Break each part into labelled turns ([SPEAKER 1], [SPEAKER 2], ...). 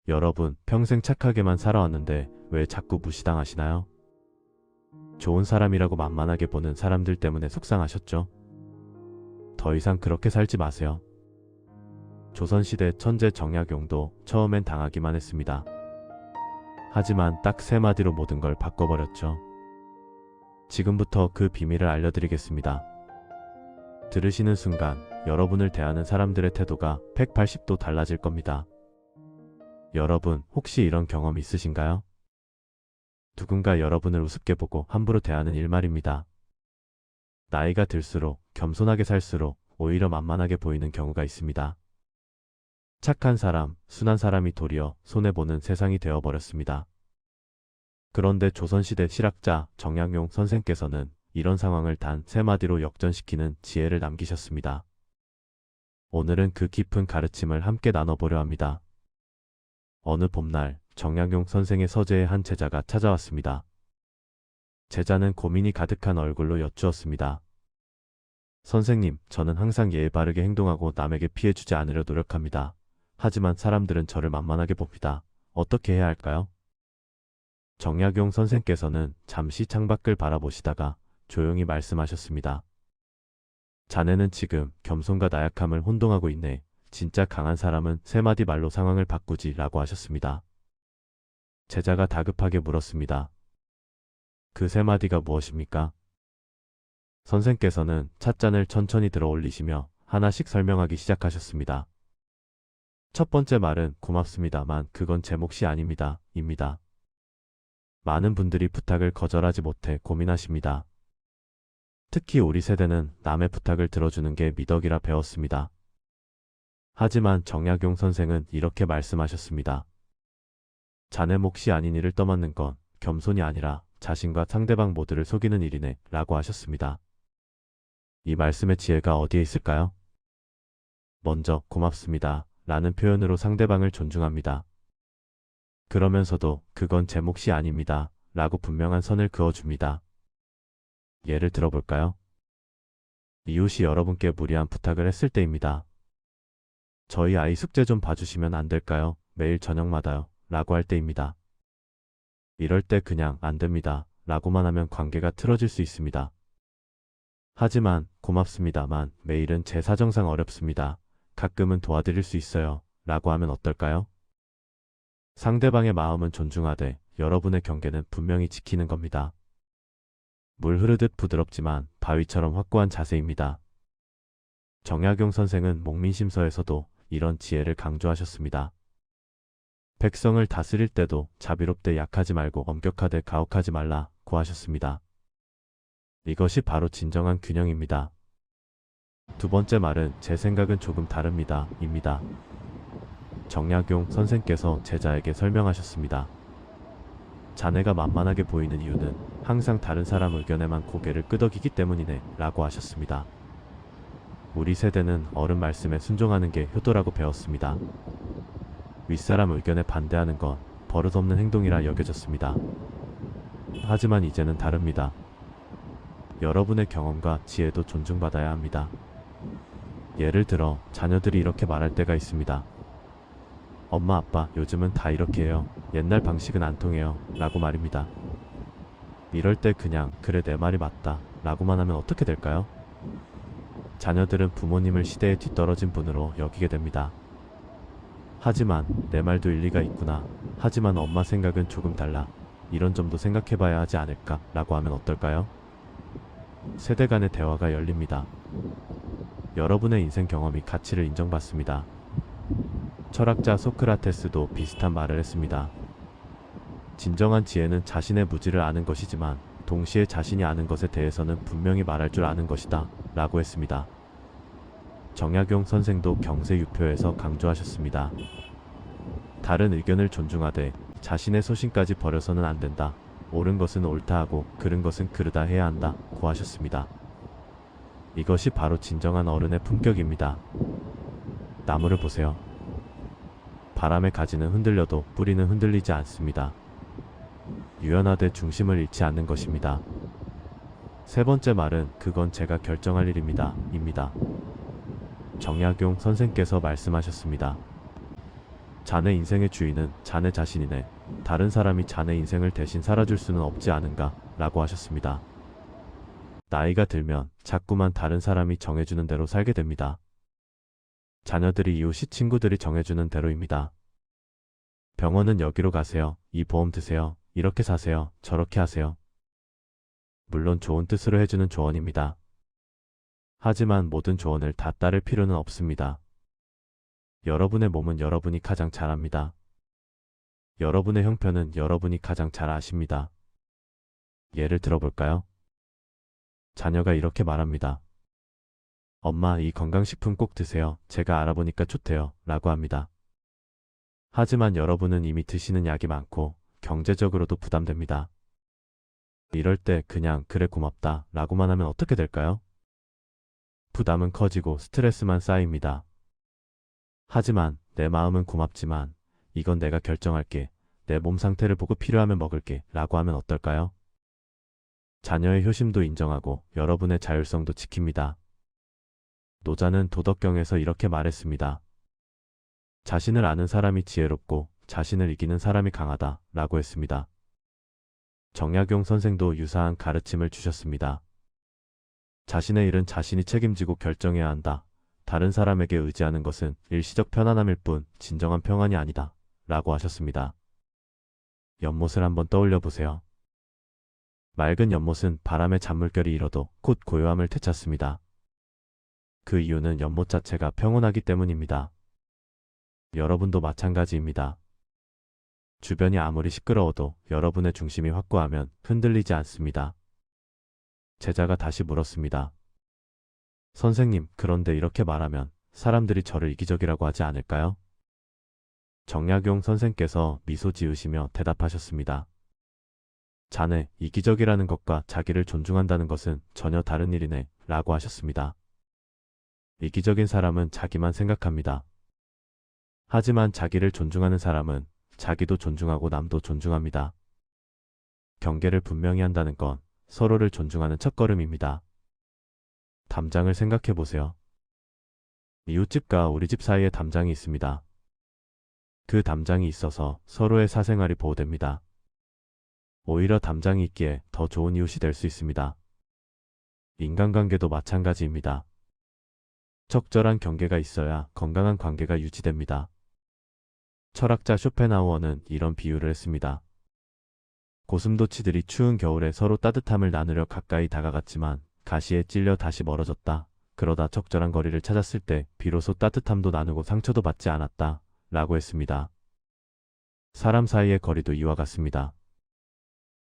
[SPEAKER 1] 여러분, 평생 착하게만 살아왔는데 왜 자꾸 무시당하시나요? 좋은 사람이라고 만만하게 보는 사람들 때문에 속상하셨죠? 더 이상 그렇게 살지 마세요. 조선시대 천재 정약용도 처음엔 당하기만 했습니다. 하지만 딱 세 마디로 모든 걸 바꿔버렸죠. 지금부터 그 비밀을 알려드리겠습니다. 들으시는 순간 여러분을 대하는 사람들의 태도가 180도 달라질 겁니다. 여러분, 혹시 이런 경험 있으신가요? 누군가 여러분을 우습게 보고 함부로 대하는 일 말입니다. 나이가 들수록 겸손하게 살수록 오히려 만만하게 보이는 경우가 있습니다. 착한 사람, 순한 사람이 도리어 손해보는 세상이 되어버렸습니다. 그런데 조선시대 실학자 정약용 선생께서는 이런 상황을 단 세 마디로 역전시키는 지혜를 남기셨습니다. 오늘은 그 깊은 가르침을 함께 나눠보려 합니다. 어느 봄날 정약용 선생의 서재에 한 제자가 찾아왔습니다. 제자는 고민이 가득한 얼굴로 여쭈었습니다. 선생님, 저는 항상 예의 바르게 행동하고 남에게 피해 주지 않으려 노력합니다. 하지만 사람들은 저를 만만하게 봅니다. 어떻게 해야 할까요? 정약용 선생께서는 잠시 창밖을 바라보시다가 조용히 말씀하셨습니다. 자네는 지금 겸손과 나약함을 혼동하고 있네. 진짜 강한 사람은 세 마디 말로 상황을 바꾸지 라고 하셨습니다. 제자가 다급하게 물었습니다. 그 세 마디가 무엇입니까? 선생께서는 찻잔을 천천히 들어 올리시며 하나씩 설명하기 시작하셨습니다. 첫 번째 말은 고맙습니다만 그건 제 몫이 아닙니다. 입니다. 많은 분들이 부탁을 거절하지 못해 고민하십니다. 특히 우리 세대는 남의 부탁을 들어주는 게 미덕이라 배웠습니다. 하지만 정약용 선생은 이렇게 말씀하셨습니다. 자네 몫이 아닌 일을 떠맡는 건 겸손이 아니라 자신과 상대방 모두를 속이는 일이네 라고 하셨습니다. 이 말씀의 지혜가 어디에 있을까요? 먼저 고맙습니다 라는 표현으로 상대방을 존중합니다. 그러면서도 그건 제 몫이 아닙니다 라고 분명한 선을 그어줍니다. 예를 들어볼까요? 이웃이 여러분께 무리한 부탁을 했을 때입니다. 저희 아이 숙제 좀 봐주시면 안 될까요? 매일 저녁마다요 라고 할 때입니다. 이럴 때 그냥 안 됩니다 라고만 하면 관계가 틀어질 수 있습니다. 하지만 고맙습니다만 매일은 제 사정상 어렵습니다. 가끔은 도와드릴 수 있어요 라고 하면 어떨까요? 상대방의 마음은 존중하되 여러분의 경계는 분명히 지키는 겁니다. 물 흐르듯 부드럽지만 바위처럼 확고한 자세입니다. 정약용 선생은 목민심서에서도 이런 지혜를 강조하셨습니다. 백성을 다스릴 때도 자비롭되 약하지 말고 엄격하되 가혹하지 말라고 하셨습니다. 이것이 바로 진정한 균형입니다. 두 번째 말은 제 생각은 조금 다릅니다. 입니다. 정약용 선생께서 제자에게 설명하셨습니다. 자네가 만만하게 보이는 이유는 항상 다른 사람 의견에만 고개를 끄덕이기 때문이네 라고 하셨습니다. 우리 세대는 어른 말씀에 순종하는 게 효도라고 배웠습니다. 윗사람 의견에 반대하는 건 버릇없는 행동이라 여겨졌습니다. 하지만 이제는 다릅니다. 여러분의 경험과 지혜도 존중받아야 합니다. 예를 들어 자녀들이 이렇게 말할 때가 있습니다. 엄마 아빠 요즘은 다 이렇게 해요. 옛날 방식은 안 통해요 라고 말입니다. 이럴 때 그냥 그래 내 말이 맞다 라고만 하면 어떻게 될까요? 자녀들은 부모님을 시대에 뒤떨어진 분으로 여기게 됩니다. 하지만 내 말도 일리가 있구나. 하지만 엄마 생각은 조금 달라. 이런 점도 생각해봐야 하지 않을까 라고 하면 어떨까요? 세대 간의 대화가 열립니다. 여러분의 인생 경험이 가치를 인정받습니다. 철학자 소크라테스도 비슷한 말을 했습니다. 진정한 지혜는 자신의 무지를 아는 것이지만 동시에 자신이 아는 것에 대해서는 분명히 말할 줄 아는 것이다 라고 했습니다. 정약용 선생도 경세유표에서 강조하셨습니다. 다른 의견을 존중하되 자신의 소신까지 버려서는 안 된다. 옳은 것은 옳다 하고 그른 것은 그르다 해야 한다 고 하셨습니다. 이것이 바로 진정한 어른의 품격입니다. 나무를 보세요. 바람의 가지는 흔들려도 뿌리는 흔들리지 않습니다. 유연하되 중심을 잃지 않는 것입니다. 세 번째 말은 그건 제가 결정할 일입니다. 입니다. 정약용 선생께서 말씀하셨습니다. 자네 인생의 주인은 자네 자신이네. 다른 사람이 자네 인생을 대신 살아줄 수는 없지 않은가? 라고 하셨습니다. 나이가 들면 자꾸만 다른 사람이 정해주는 대로 살게 됩니다. 자녀들이 이웃이 친구들이 정해주는 대로입니다. 병원은 여기로 가세요. 이 보험 드세요. 이렇게 사세요. 저렇게 하세요. 물론 좋은 뜻으로 해주는 조언입니다. 하지만 모든 조언을 다 따를 필요는 없습니다. 여러분의 몸은 여러분이 가장 잘 압니다. 여러분의 형편은 여러분이 가장 잘 아십니다. 예를 들어볼까요? 자녀가 이렇게 말합니다. 엄마, 이 건강식품 꼭 드세요. 제가 알아보니까 좋대요. 라고 합니다. 하지만 여러분은 이미 드시는 약이 많고 경제적으로도 부담됩니다. 이럴 때 그냥 그래 고맙다 라고만 하면 어떻게 될까요? 부담은 커지고 스트레스만 쌓입니다. 하지만 내 마음은 고맙지만 이건 내가 결정할게. 내 몸 상태를 보고 필요하면 먹을게 라고 하면 어떨까요? 자녀의 효심도 인정하고 여러분의 자율성도 지킵니다. 노자는 도덕경에서 이렇게 말했습니다. 자신을 아는 사람이 지혜롭고 자신을 이기는 사람이 강하다 라고 했습니다. 정약용 선생도 유사한 가르침을 주셨습니다. 자신의 일은 자신이 책임지고 결정해야 한다. 다른 사람에게 의지하는 것은 일시적 편안함일 뿐 진정한 평안이 아니다 라고 하셨습니다. 연못을 한번 떠올려 보세요. 맑은 연못은 바람에 잔물결이 일어도 곧 고요함을 되찾습니다. 그 이유는 연못 자체가 평온하기 때문입니다. 여러분도 마찬가지입니다. 주변이 아무리 시끄러워도 여러분의 중심이 확고하면 흔들리지 않습니다. 제자가 다시 물었습니다. 선생님, 그런데 이렇게 말하면 사람들이 저를 이기적이라고 하지 않을까요? 정약용 선생께서 미소 지으시며 대답하셨습니다. 자네, 이기적이라는 것과 자기를 존중한다는 것은 전혀 다른 일이네 라고 하셨습니다. 이기적인 사람은 자기만 생각합니다. 하지만 자기를 존중하는 사람은 자기도 존중하고 남도 존중합니다. 경계를 분명히 한다는 건 서로를 존중하는 첫걸음입니다. 담장을 생각해 보세요. 이웃집과 우리 집 사이에 담장이 있습니다. 그 담장이 있어서 서로의 사생활이 보호됩니다. 오히려 담장이 있기에 더 좋은 이웃이 될 수 있습니다. 인간관계도 마찬가지입니다. 적절한 경계가 있어야 건강한 관계가 유지됩니다. 철학자 쇼펜하우어는 이런 비유를 했습니다. 고슴도치들이 추운 겨울에 서로 따뜻함을 나누려 가까이 다가갔지만 가시에 찔려 다시 멀어졌다. 그러다 적절한 거리를 찾았을 때 비로소 따뜻함도 나누고 상처도 받지 않았다. 라고 했습니다. 사람 사이의 거리도 이와 같습니다.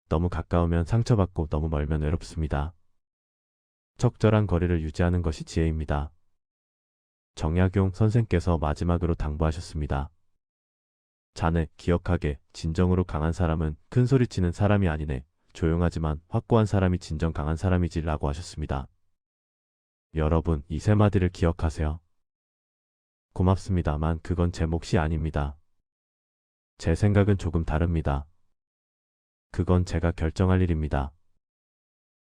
[SPEAKER 1] 너무 가까우면 상처받고 너무 멀면 외롭습니다. 적절한 거리를 유지하는 것이 지혜입니다. 정약용 선생께서 마지막으로 당부하셨습니다. 자네, 기억하게 진정으로 강한 사람은 큰 소리치는 사람이 아니네. 조용하지만 확고한 사람이 진정 강한 사람이지 라고 하셨습니다. 여러분, 이 세 마디를 기억하세요. 고맙습니다만 그건 제 몫이 아닙니다. 제 생각은 조금 다릅니다. 그건 제가 결정할 일입니다.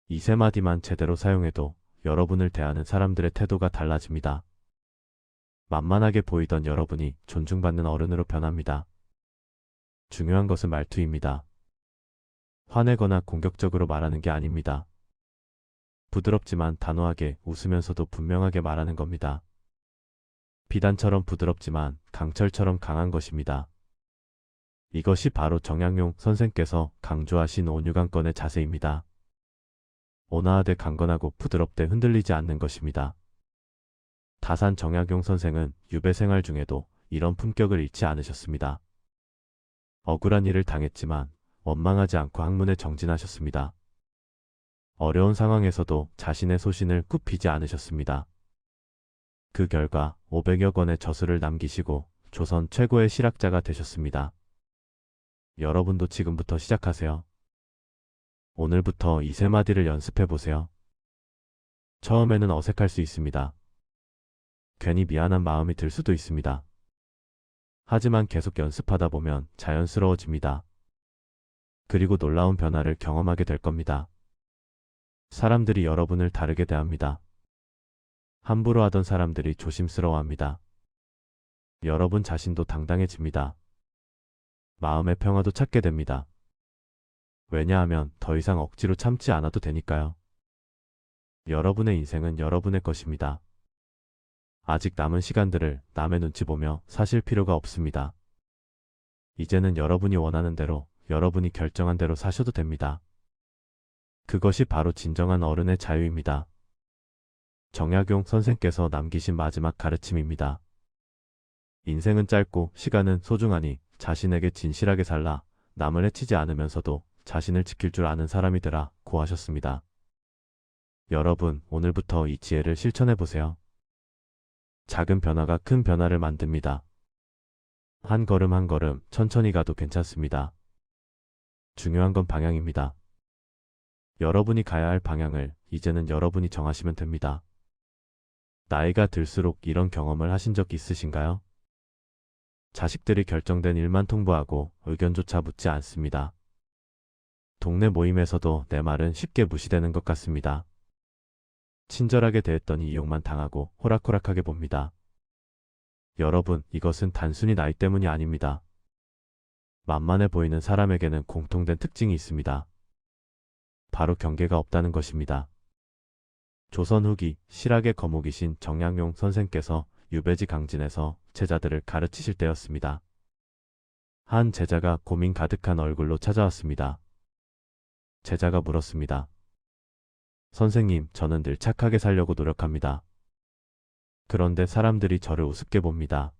[SPEAKER 1] 이 세 마디만 제대로 사용해도 여러분을 대하는 사람들의 태도가 달라집니다. 만만하게 보이던 여러분이 존중받는 어른으로 변합니다. 중요한 것은 말투입니다. 화내거나 공격적으로 말하는 게 아닙니다. 부드럽지만 단호하게 웃으면서도 분명하게 말하는 겁니다. 비단처럼 부드럽지만 강철처럼 강한 것입니다. 이것이 바로 정약용 선생께서 강조하신 온유강건의 자세입니다. 온화하되 강건하고 부드럽되 흔들리지 않는 것입니다. 다산 정약용 선생은 유배 생활 중에도 이런 품격을 잃지 않으셨습니다. 억울한 일을 당했지만 원망하지 않고 학문에 정진하셨습니다. 어려운 상황에서도 자신의 소신을 굽히지 않으셨습니다. 그 결과 500여 권의 저술을 남기시고 조선 최고의 실학자가 되셨습니다. 여러분도 지금부터 시작하세요. 오늘부터 이 세 마디를 연습해 보세요. 처음에는 어색할 수 있습니다. 괜히 미안한 마음이 들 수도 있습니다. 하지만 계속 연습하다 보면 자연스러워집니다. 그리고 놀라운 변화를 경험하게 될 겁니다. 사람들이 여러분을 다르게 대합니다. 함부로 하던 사람들이 조심스러워합니다. 여러분 자신도 당당해집니다. 마음의 평화도 찾게 됩니다. 왜냐하면 더 이상 억지로 참지 않아도 되니까요. 여러분의 인생은 여러분의 것입니다. 아직 남은 시간들을 남의 눈치 보며 사실 필요가 없습니다. 이제는 여러분이 원하는 대로, 여러분이 결정한 대로 사셔도 됩니다. 그것이 바로 진정한 어른의 자유입니다. 정약용 선생께서 남기신 마지막 가르침입니다. 인생은 짧고 시간은 소중하니 자신에게 진실하게 살라. 남을 해치지 않으면서도 자신을 지킬 줄 아는 사람이 되라 고 하셨습니다. 여러분, 오늘부터 이 지혜를 실천해 보세요. 작은 변화가 큰 변화를 만듭니다. 한 걸음 한 걸음 천천히 가도 괜찮습니다. 중요한 건 방향입니다. 여러분이 가야 할 방향을 이제는 여러분이 정하시면 됩니다. 나이가 들수록 이런 경험을 하신 적 있으신가요? 자식들이 결정된 일만 통보하고 의견조차 묻지 않습니다. 동네 모임에서도 내 말은 쉽게 무시되는 것 같습니다. 친절하게 대했더니 이용만 당하고 호락호락하게 봅니다. 여러분, 이것은 단순히 나이 때문이 아닙니다. 만만해 보이는 사람에게는 공통된 특징이 있습니다. 바로 경계가 없다는 것입니다. 조선 후기 실학의 거목이신 정약용 선생께서 유배지 강진에서 제자들을 가르치실 때였습니다. 한 제자가 고민 가득한 얼굴로 찾아왔습니다. 제자가 물었습니다. 선생님, 저는 늘 착하게 살려고 노력합니다. 그런데 사람들이 저를 우습게 봅니다.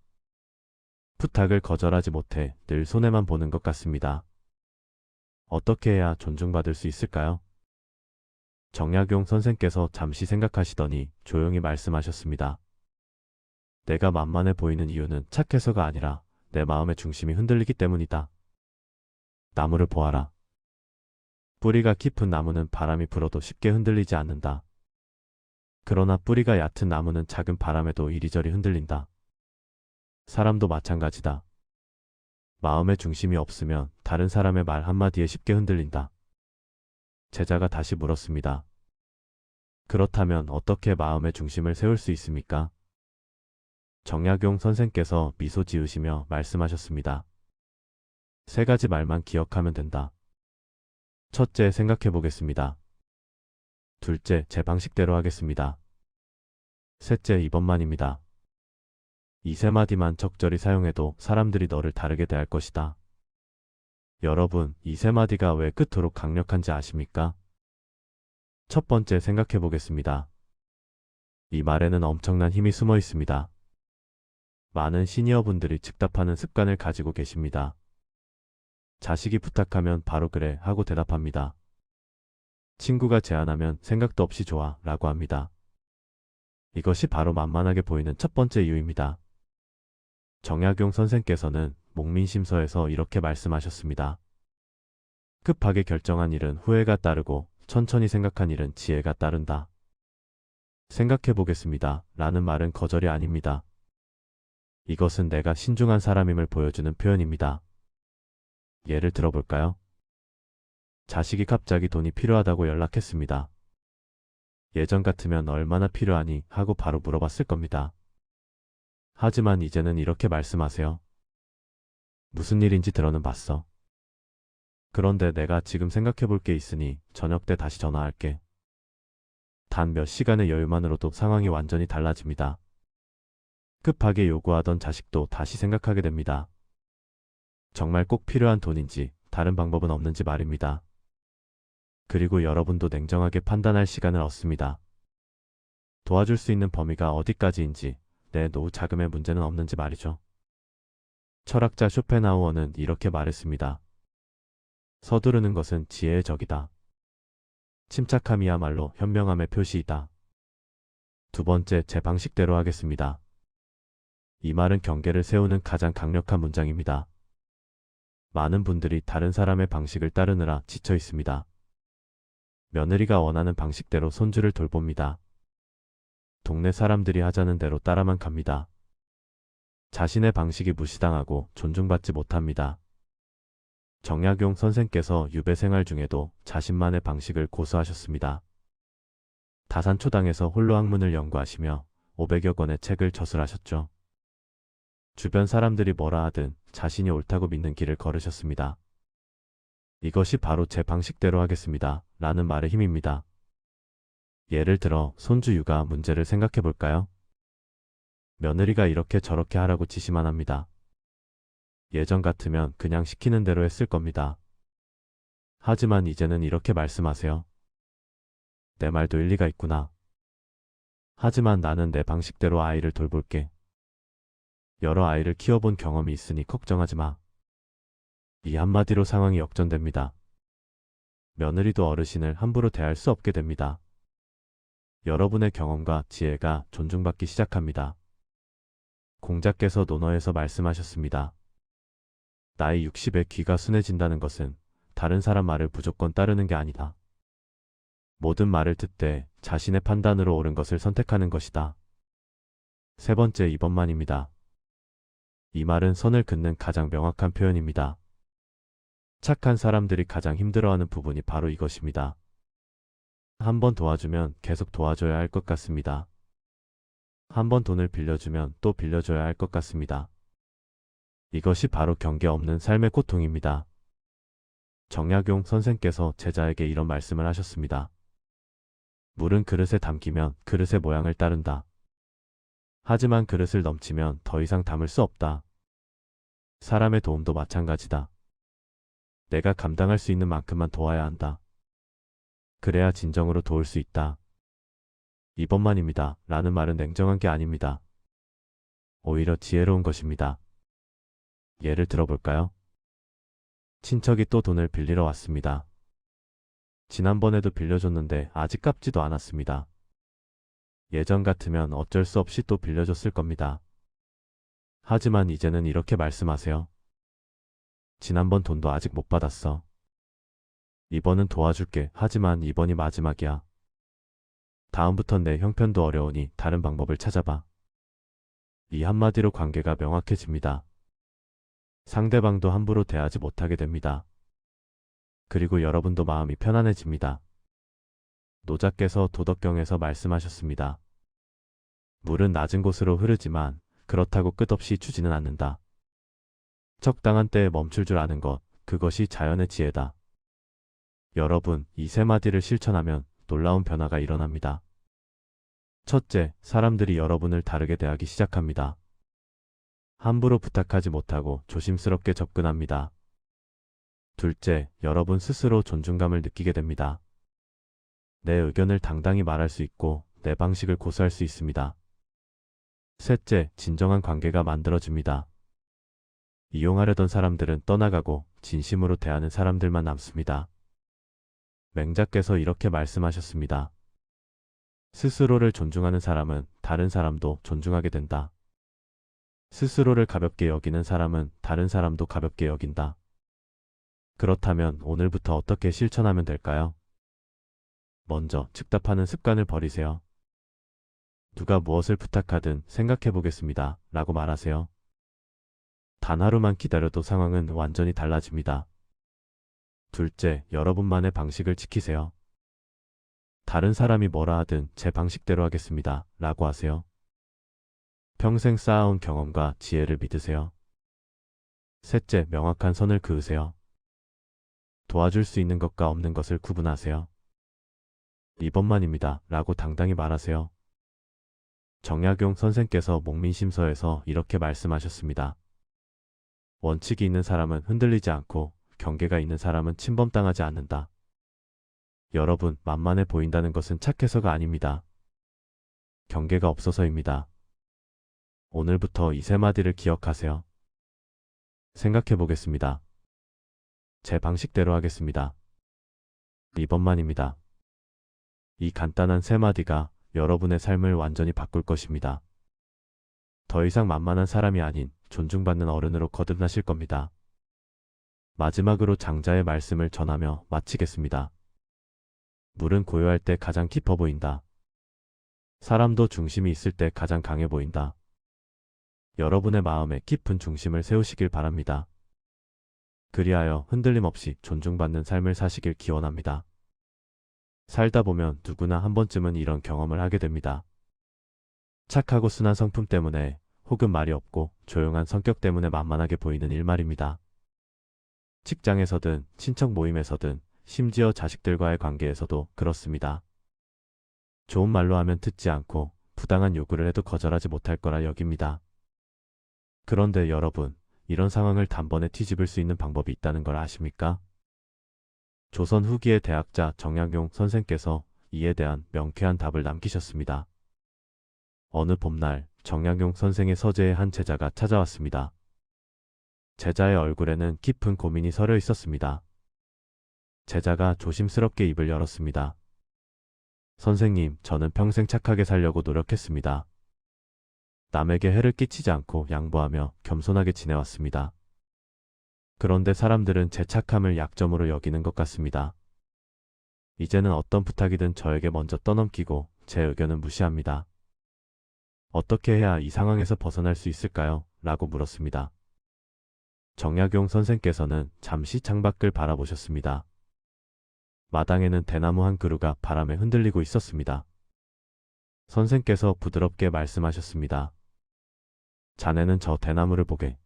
[SPEAKER 1] 부탁을 거절하지 못해 늘 손해만 보는 것 같습니다. 어떻게 해야 존중받을 수 있을까요? 정약용 선생께서 잠시 생각하시더니 조용히 말씀하셨습니다. 내가 만만해 보이는 이유는 착해서가 아니라 내 마음의 중심이 흔들리기 때문이다. 나무를 보아라. 뿌리가 깊은 나무는 바람이 불어도 쉽게 흔들리지 않는다. 그러나 뿌리가 얕은 나무는 작은 바람에도 이리저리 흔들린다. 사람도 마찬가지다. 마음의 중심이 없으면 다른 사람의 말 한마디에 쉽게 흔들린다. 제자가 다시 물었습니다. 그렇다면 어떻게 마음의 중심을 세울 수 있습니까? 정약용 선생께서 미소 지으시며 말씀하셨습니다. 세 가지 말만 기억하면 된다. 첫째, 생각해 보겠습니다. 둘째, 제 방식대로 하겠습니다. 셋째, 이번만입니다. 이 세 마디만 적절히 사용해도 사람들이 너를 다르게 대할 것이다. 여러분, 이 세 마디가 왜 그토록 강력한지 아십니까? 첫 번째, 생각해 보겠습니다. 이 말에는 엄청난 힘이 숨어 있습니다. 많은 시니어분들이 즉답하는 습관을 가지고 계십니다. 자식이 부탁하면 바로 그래 하고 대답합니다. 친구가 제안하면 생각도 없이 좋아 라고 합니다. 이것이 바로 만만하게 보이는 첫 번째 이유입니다. 정약용 선생께서는 목민심서에서 이렇게 말씀하셨습니다. 급하게 결정한 일은 후회가 따르고 천천히 생각한 일은 지혜가 따른다. 생각해 보겠습니다 라는 말은 거절이 아닙니다. 이것은 내가 신중한 사람임을 보여주는 표현입니다. 예를 들어볼까요? 자식이 갑자기 돈이 필요하다고 연락했습니다. 예전 같으면 얼마나 필요하니 하고 바로 물어봤을 겁니다. 하지만 이제는 이렇게 말씀하세요. 무슨 일인지 들어는 봤어. 그런데 내가 지금 생각해 볼 게 있으니 저녁 때 다시 전화할게. 단 몇 시간의 여유만으로도 상황이 완전히 달라집니다. 급하게 요구하던 자식도 다시 생각하게 됩니다. 정말 꼭 필요한 돈인지 다른 방법은 없는지 말입니다. 그리고 여러분도 냉정하게 판단할 시간을 얻습니다. 도와줄 수 있는 범위가 어디까지인지, 내 노후 자금의 문제는 없는지 말이죠. 철학자 쇼펜하우어는 이렇게 말했습니다. 서두르는 것은 지혜의 적이다. 침착함이야말로 현명함의 표시이다. 두 번째, 제 방식대로 하겠습니다. 이 말은 경계를 세우는 가장 강력한 문장입니다. 많은 분들이 다른 사람의 방식을 따르느라 지쳐 있습니다. 며느리가 원하는 방식대로 손주를 돌봅니다. 동네 사람들이 하자는 대로 따라만 갑니다. 자신의 방식이 무시당하고 존중받지 못합니다. 정약용 선생께서 유배 생활 중에도 자신만의 방식을 고수하셨습니다. 다산초당에서 홀로 학문을 연구하시며 500여 권의 책을 저술하셨죠. 주변 사람들이 뭐라 하든 자신이 옳다고 믿는 길을 걸으셨습니다. 이것이 바로 제 방식대로 하겠습니다. 라는 말의 힘입니다. 예를 들어 손주 육아 문제를 생각해 볼까요? 며느리가 이렇게 저렇게 하라고 지시만 합니다. 예전 같으면 그냥 시키는 대로 했을 겁니다. 하지만 이제는 이렇게 말씀하세요. 내 말도 일리가 있구나. 하지만 나는 내 방식대로 아이를 돌볼게. 여러 아이를 키워본 경험이 있으니 걱정하지 마. 이 한마디로 상황이 역전됩니다. 며느리도 어르신을 함부로 대할 수 없게 됩니다. 여러분의 경험과 지혜가 존중받기 시작합니다. 공자께서 논어에서 말씀하셨습니다. 나이 60에 귀가 순해진다는 것은 다른 사람 말을 무조건 따르는 게 아니다. 모든 말을 듣되 자신의 판단으로 옳은 것을 선택하는 것이다. 세 번째, 이번만입니다. 이 말은 선을 긋는 가장 명확한 표현입니다. 착한 사람들이 가장 힘들어하는 부분이 바로 이것입니다. 한 번 도와주면 계속 도와줘야 할 것 같습니다. 한 번 돈을 빌려주면 또 빌려줘야 할 것 같습니다. 이것이 바로 경계 없는 삶의 고통입니다. 정약용 선생께서 제자에게 이런 말씀을 하셨습니다. 물은 그릇에 담기면 그릇의 모양을 따른다. 하지만 그릇을 넘치면 더 이상 담을 수 없다. 사람의 도움도 마찬가지다. 내가 감당할 수 있는 만큼만 도와야 한다. 그래야 진정으로 도울 수 있다. 이번만입니다. 라는 말은 냉정한 게 아닙니다. 오히려 지혜로운 것입니다. 예를 들어볼까요? 친척이 또 돈을 빌리러 왔습니다. 지난번에도 빌려줬는데 아직 갚지도 않았습니다. 예전 같으면 어쩔 수 없이 또 빌려줬을 겁니다. 하지만 이제는 이렇게 말씀하세요. 지난번 돈도 아직 못 받았어. 이번은 도와줄게. 하지만 이번이 마지막이야. 다음부턴 내 형편도 어려우니 다른 방법을 찾아봐. 이 한마디로 관계가 명확해집니다. 상대방도 함부로 대하지 못하게 됩니다. 그리고 여러분도 마음이 편안해집니다. 노자께서 도덕경에서 말씀하셨습니다. 물은 낮은 곳으로 흐르지만 그렇다고 끝없이 추지는 않는다. 적당한 때에 멈출 줄 아는 것, 그것이 자연의 지혜다. 여러분, 이 세 마디를 실천하면 놀라운 변화가 일어납니다. 첫째, 사람들이 여러분을 다르게 대하기 시작합니다. 함부로 부탁하지 못하고 조심스럽게 접근합니다. 둘째, 여러분 스스로 존중감을 느끼게 됩니다. 내 의견을 당당히 말할 수 있고 내 방식을 고수할 수 있습니다. 셋째, 진정한 관계가 만들어집니다. 이용하려던 사람들은 떠나가고 진심으로 대하는 사람들만 남습니다. 맹자께서 이렇게 말씀하셨습니다. 스스로를 존중하는 사람은 다른 사람도 존중하게 된다. 스스로를 가볍게 여기는 사람은 다른 사람도 가볍게 여긴다. 그렇다면 오늘부터 어떻게 실천하면 될까요? 먼저 즉답하는 습관을 버리세요. 누가 무엇을 부탁하든 생각해 보겠습니다. 라고 말하세요. 단 하루만 기다려도 상황은 완전히 달라집니다. 둘째, 여러분만의 방식을 지키세요. 다른 사람이 뭐라 하든 제 방식대로 하겠습니다. 라고 하세요. 평생 쌓아온 경험과 지혜를 믿으세요. 셋째, 명확한 선을 그으세요. 도와줄 수 있는 것과 없는 것을 구분하세요. 이번만입니다. 라고 당당히 말하세요. 정약용 선생께서 목민심서에서 이렇게 말씀하셨습니다. 원칙이 있는 사람은 흔들리지 않고 경계가 있는 사람은 침범당하지 않는다. 여러분, 만만해 보인다는 것은 착해서가 아닙니다. 경계가 없어서입니다. 오늘부터 이 세 마디를 기억하세요. 생각해 보겠습니다. 제 방식대로 하겠습니다. 이번만입니다. 이 간단한 세 마디가 여러분의 삶을 완전히 바꿀 것입니다. 더 이상 만만한 사람이 아닌 존중받는 어른으로 거듭나실 겁니다. 마지막으로 장자의 말씀을 전하며 마치겠습니다. 물은 고요할 때 가장 깊어 보인다. 사람도 중심이 있을 때 가장 강해 보인다. 여러분의 마음에 깊은 중심을 세우시길 바랍니다. 그리하여 흔들림 없이 존중받는 삶을 사시길 기원합니다. 살다 보면 누구나 한 번쯤은 이런 경험을 하게 됩니다. 착하고 순한 성품 때문에 혹은 말이 없고 조용한 성격 때문에 만만하게 보이는 일말입니다. 직장에서든 친척 모임에서든 심지어 자식들과의 관계에서도 그렇습니다. 좋은 말로 하면 듣지 않고 부당한 요구를 해도 거절하지 못할 거라 여깁니다. 그런데 여러분, 이런 상황을 단번에 뒤집을 수 있는 방법이 있다는 걸 아십니까? 조선 후기의 대학자 정약용 선생께서 이에 대한 명쾌한 답을 남기셨습니다. 어느 봄날 정약용 선생의 서재에 한 제자가 찾아왔습니다. 제자의 얼굴에는 깊은 고민이 서려 있었습니다. 제자가 조심스럽게 입을 열었습니다. 선생님, 저는 평생 착하게 살려고 노력했습니다. 남에게 해를 끼치지 않고 양보하며 겸손하게 지내왔습니다. 그런데 사람들은 제 착함을 약점으로 여기는 것 같습니다. 이제는 어떤 부탁이든 저에게 먼저 떠넘기고 제 의견은 무시합니다. 어떻게 해야 이 상황에서 벗어날 수 있을까요? 라고 물었습니다. 정약용 선생께서는 잠시 창밖을 바라보셨습니다. 마당에는 대나무 한 그루가 바람에 흔들리고 있었습니다. 선생께서 부드럽게 말씀하셨습니다. 자네는 저 대나무를 보게.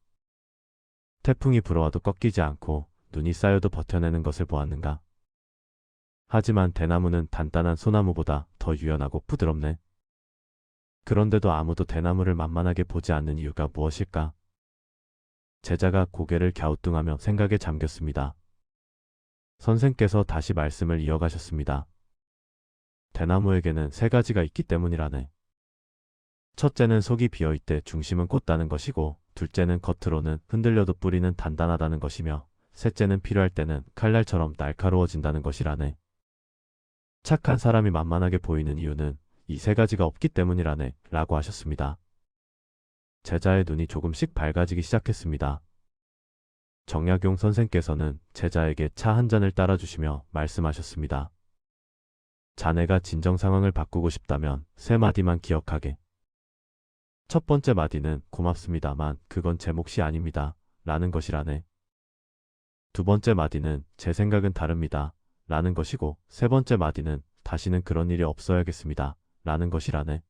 [SPEAKER 1] 태풍이 불어와도 꺾이지 않고 눈이 쌓여도 버텨내는 것을 보았는가? 하지만 대나무는 단단한 소나무보다 더 유연하고 부드럽네. 그런데도 아무도 대나무를 만만하게 보지 않는 이유가 무엇일까? 제자가 고개를 갸우뚱하며 생각에 잠겼습니다. 선생께서 다시 말씀을 이어가셨습니다. 대나무에게는 세 가지가 있기 때문이라네. 첫째는 속이 비어있되 중심은 곧다는 것이고, 둘째는 겉으로는 흔들려도 뿌리는 단단하다는 것이며, 셋째는 필요할 때는 칼날처럼 날카로워진다는 것이라네. 착한 사람이 만만하게 보이는 이유는 이 세 가지가 없기 때문이라네 라고 하셨습니다. 제자의 눈이 조금씩 밝아지기 시작했습니다. 정약용 선생께서는 제자에게 차 한 잔을 따라주시며 말씀하셨습니다. 자네가 진정 상황을 바꾸고 싶다면 세 마디만 기억하게. 첫 번째 마디는 고맙습니다만 그건 제 몫이 아닙니다. 라는 것이라네. 두 번째 마디는 제 생각은 다릅니다. 라는 것이고, 세 번째 마디는 다시는 그런 일이 없어야겠습니다. 라는 것이라네.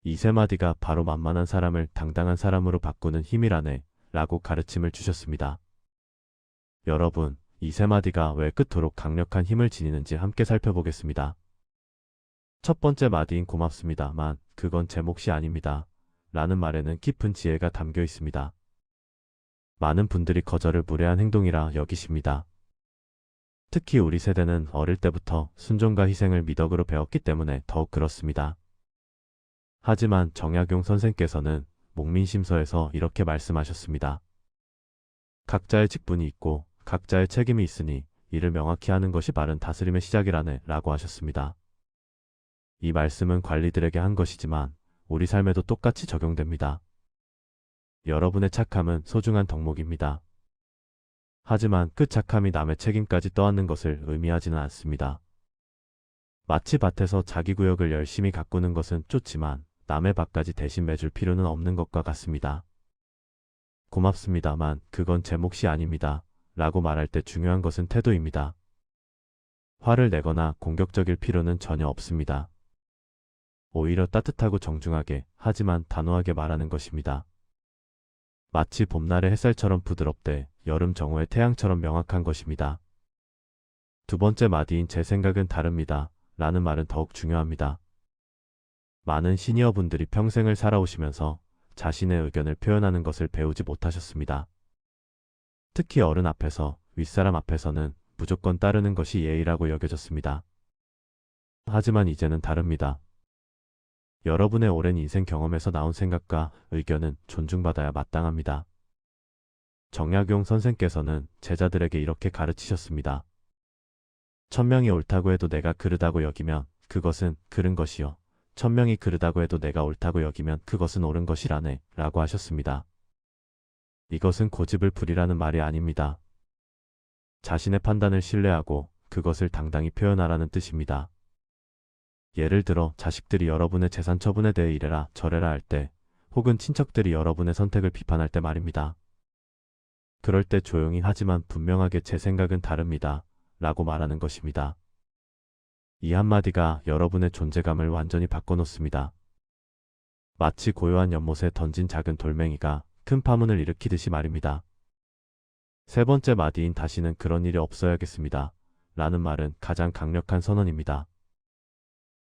[SPEAKER 1] 이 세 마디가 바로 만만한 사람을 당당한 사람으로 바꾸는 힘이라네. 라고 가르침을 주셨습니다. 여러분, 이 세 마디가 왜 그토록 강력한 힘을 지니는지 함께 살펴보겠습니다. 첫 번째 마디인 고맙습니다만 그건 제 몫이 아닙니다. 라는 말에는 깊은 지혜가 담겨 있습니다. 많은 분들이 거절을 무례한 행동이라 여기십니다. 특히 우리 세대는 어릴 때부터 순종과 희생을 미덕으로 배웠기 때문에 더욱 그렇습니다. 하지만 정약용 선생께서는 목민심서에서 이렇게 말씀하셨습니다. 각자의 직분이 있고 각자의 책임이 있으니 이를 명확히 하는 것이 바른 다스림의 시작이라네 라고 하셨습니다. 이 말씀은 관리들에게 한 것이지만 우리 삶에도 똑같이 적용됩니다. 여러분의 착함은 소중한 덕목입니다. 하지만 그 착함이 남의 책임까지 떠안는 것을 의미하지는 않습니다. 마치 밭에서 자기 구역을 열심히 가꾸는 것은 좋지만 남의 밭까지 대신 매줄 필요는 없는 것과 같습니다. 고맙습니다만 그건 제 몫이 아닙니다. 라고 말할 때 중요한 것은 태도입니다. 화를 내거나 공격적일 필요는 전혀 없습니다. 오히려 따뜻하고 정중하게 하지만 단호하게 말하는 것입니다. 마치 봄날의 햇살처럼 부드럽되 여름 정오의 태양처럼 명확한 것입니다. 두 번째 마디인 제 생각은 다릅니다. 라는 말은 더욱 중요합니다. 많은 시니어분들이 평생을 살아오시면서 자신의 의견을 표현하는 것을 배우지 못하셨습니다. 특히 어른 앞에서, 윗사람 앞에서는 무조건 따르는 것이 예의라고 여겨졌습니다. 하지만 이제는 다릅니다. 여러분의 오랜 인생 경험에서 나온 생각과 의견은 존중받아야 마땅합니다. 정약용 선생께서는 제자들에게 이렇게 가르치셨습니다. 천명이 옳다고 해도 내가 그르다고 여기면 그것은 그른 것이요. 천명이 그르다고 해도 내가 옳다고 여기면 그것은 옳은 것이라네 라고 하셨습니다. 이것은 고집을 부리라는 말이 아닙니다. 자신의 판단을 신뢰하고 그것을 당당히 표현하라는 뜻입니다. 예를 들어 자식들이 여러분의 재산 처분에 대해 이래라 저래라 할 때, 혹은 친척들이 여러분의 선택을 비판할 때 말입니다. 그럴 때 조용히 하지만 분명하게 제 생각은 다릅니다. 라고 말하는 것입니다. 이 한마디가 여러분의 존재감을 완전히 바꿔놓습니다. 마치 고요한 연못에 던진 작은 돌멩이가 큰 파문을 일으키듯이 말입니다. 세 번째 마디인 다시는 그런 일이 없어야겠습니다. 라는 말은 가장 강력한 선언입니다.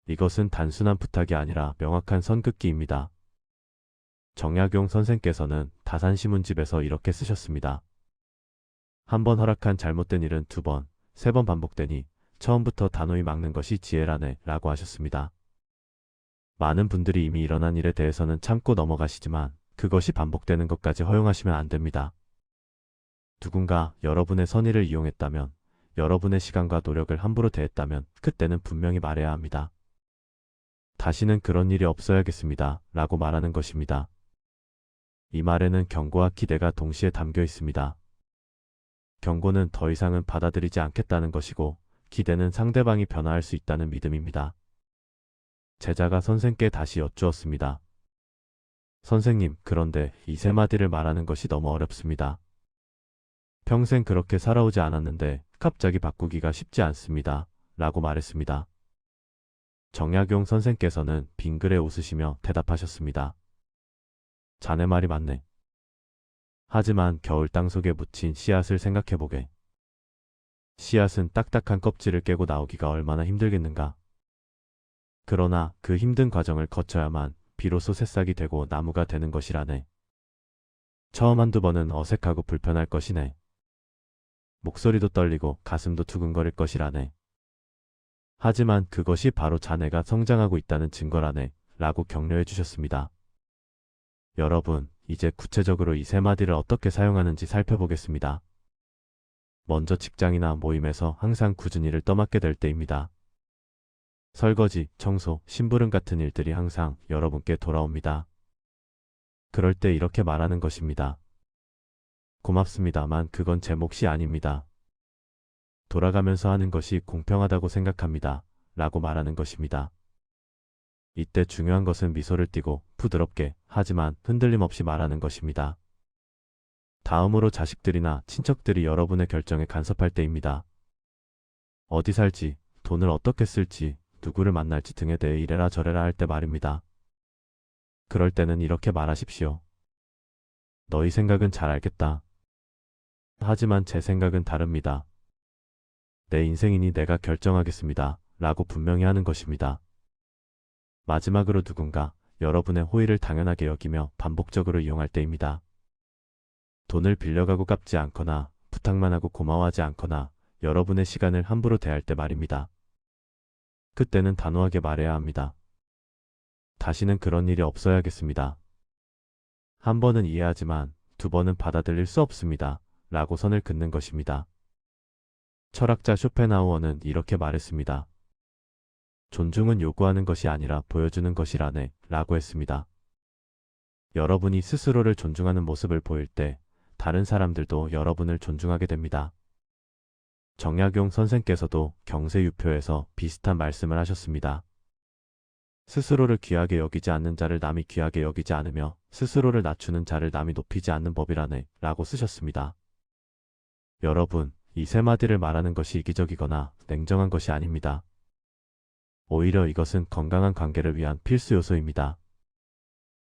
[SPEAKER 1] 이것은 단순한 부탁이 아니라 명확한 선긋기입니다. 정약용 선생께서는 다산시문집에서 이렇게 쓰셨습니다. 한 번 허락한 잘못된 일은 두 번, 세 번 반복되니 처음부터 단호히 막는 것이 지혜라네 라고 하셨습니다. 많은 분들이 이미 일어난 일에 대해서는 참고 넘어가시지만 그것이 반복되는 것까지 허용하시면 안 됩니다. 누군가 여러분의 선의를 이용했다면, 여러분의 시간과 노력을 함부로 대했다면 그때는 분명히 말해야 합니다. 다시는 그런 일이 없어야겠습니다. 라고 말하는 것입니다. 이 말에는 경고와 기대가 동시에 담겨 있습니다. 경고는 더 이상은 받아들이지 않겠다는 것이고, 기대는 상대방이 변화할 수 있다는 믿음입니다. 제자가 선생께 다시 여쭈었습니다. 선생님, 그런데 이 세 마디를 말하는 것이 너무 어렵습니다. 평생 그렇게 살아오지 않았는데 갑자기 바꾸기가 쉽지 않습니다. 라고 말했습니다. 정약용 선생께서는 빙그레 웃으시며 대답하셨습니다. 자네 말이 맞네. 하지만 겨울 땅속에 묻힌 씨앗을 생각해보게. 씨앗은 딱딱한 껍질을 깨고 나오기가 얼마나 힘들겠는가. 그러나 그 힘든 과정을 거쳐야만 비로소 새싹이 되고 나무가 되는 것이라네. 처음 한두 번은 어색하고 불편할 것이네. 목소리도 떨리고 가슴도 두근거릴 것이라네. 하지만 그것이 바로 자네가 성장하고 있다는 증거라네. 라고 격려해 주셨습니다. 여러분, 이제 구체적으로 이 세 마디를 어떻게 사용하는지 살펴보겠습니다. 먼저 직장이나 모임에서 항상 꾸준히 일을 떠맡게 될 때입니다. 설거지, 청소, 심부름 같은 일들이 항상 여러분께 돌아옵니다. 그럴 때 이렇게 말하는 것입니다. 고맙습니다만 그건 제 몫이 아닙니다. 돌아가면서 하는 것이 공평하다고 생각합니다. 라고 말하는 것입니다. 이때 중요한 것은 미소를 띠고 부드럽게 하지만 흔들림 없이 말하는 것입니다. 다음으로 자식들이나 친척들이 여러분의 결정에 간섭할 때입니다. 어디 살지, 돈을 어떻게 쓸지, 누구를 만날지 등에 대해 이래라 저래라 할 때 말입니다. 그럴 때는 이렇게 말하십시오. 너희 생각은 잘 알겠다. 하지만 제 생각은 다릅니다. 내 인생이니 내가 결정하겠습니다. 라고 분명히 하는 것입니다. 마지막으로 누군가 여러분의 호의를 당연하게 여기며 반복적으로 이용할 때입니다. 돈을 빌려가고 갚지 않거나 부탁만 하고 고마워하지 않거나 여러분의 시간을 함부로 대할 때 말입니다. 그때는 단호하게 말해야 합니다. 다시는 그런 일이 없어야겠습니다. 한 번은 이해하지만 두 번은 받아들일 수 없습니다. 라고 선을 긋는 것입니다. 철학자 쇼펜하우어는 이렇게 말했습니다. 존중은 요구하는 것이 아니라 보여주는 것이라네. 라고 했습니다. 여러분이 스스로를 존중하는 모습을 보일 때 다른 사람들도 여러분을 존중하게 됩니다. 정약용 선생께서도 경세유표에서 비슷한 말씀을 하셨습니다. 스스로를 귀하게 여기지 않는 자를 남이 귀하게 여기지 않으며 스스로를 낮추는 자를 남이 높이지 않는 법이라네. 라고 쓰셨습니다. 여러분, 이 세 마디를 말하는 것이 이기적이거나 냉정한 것이 아닙니다. 오히려 이것은 건강한 관계를 위한 필수 요소입니다.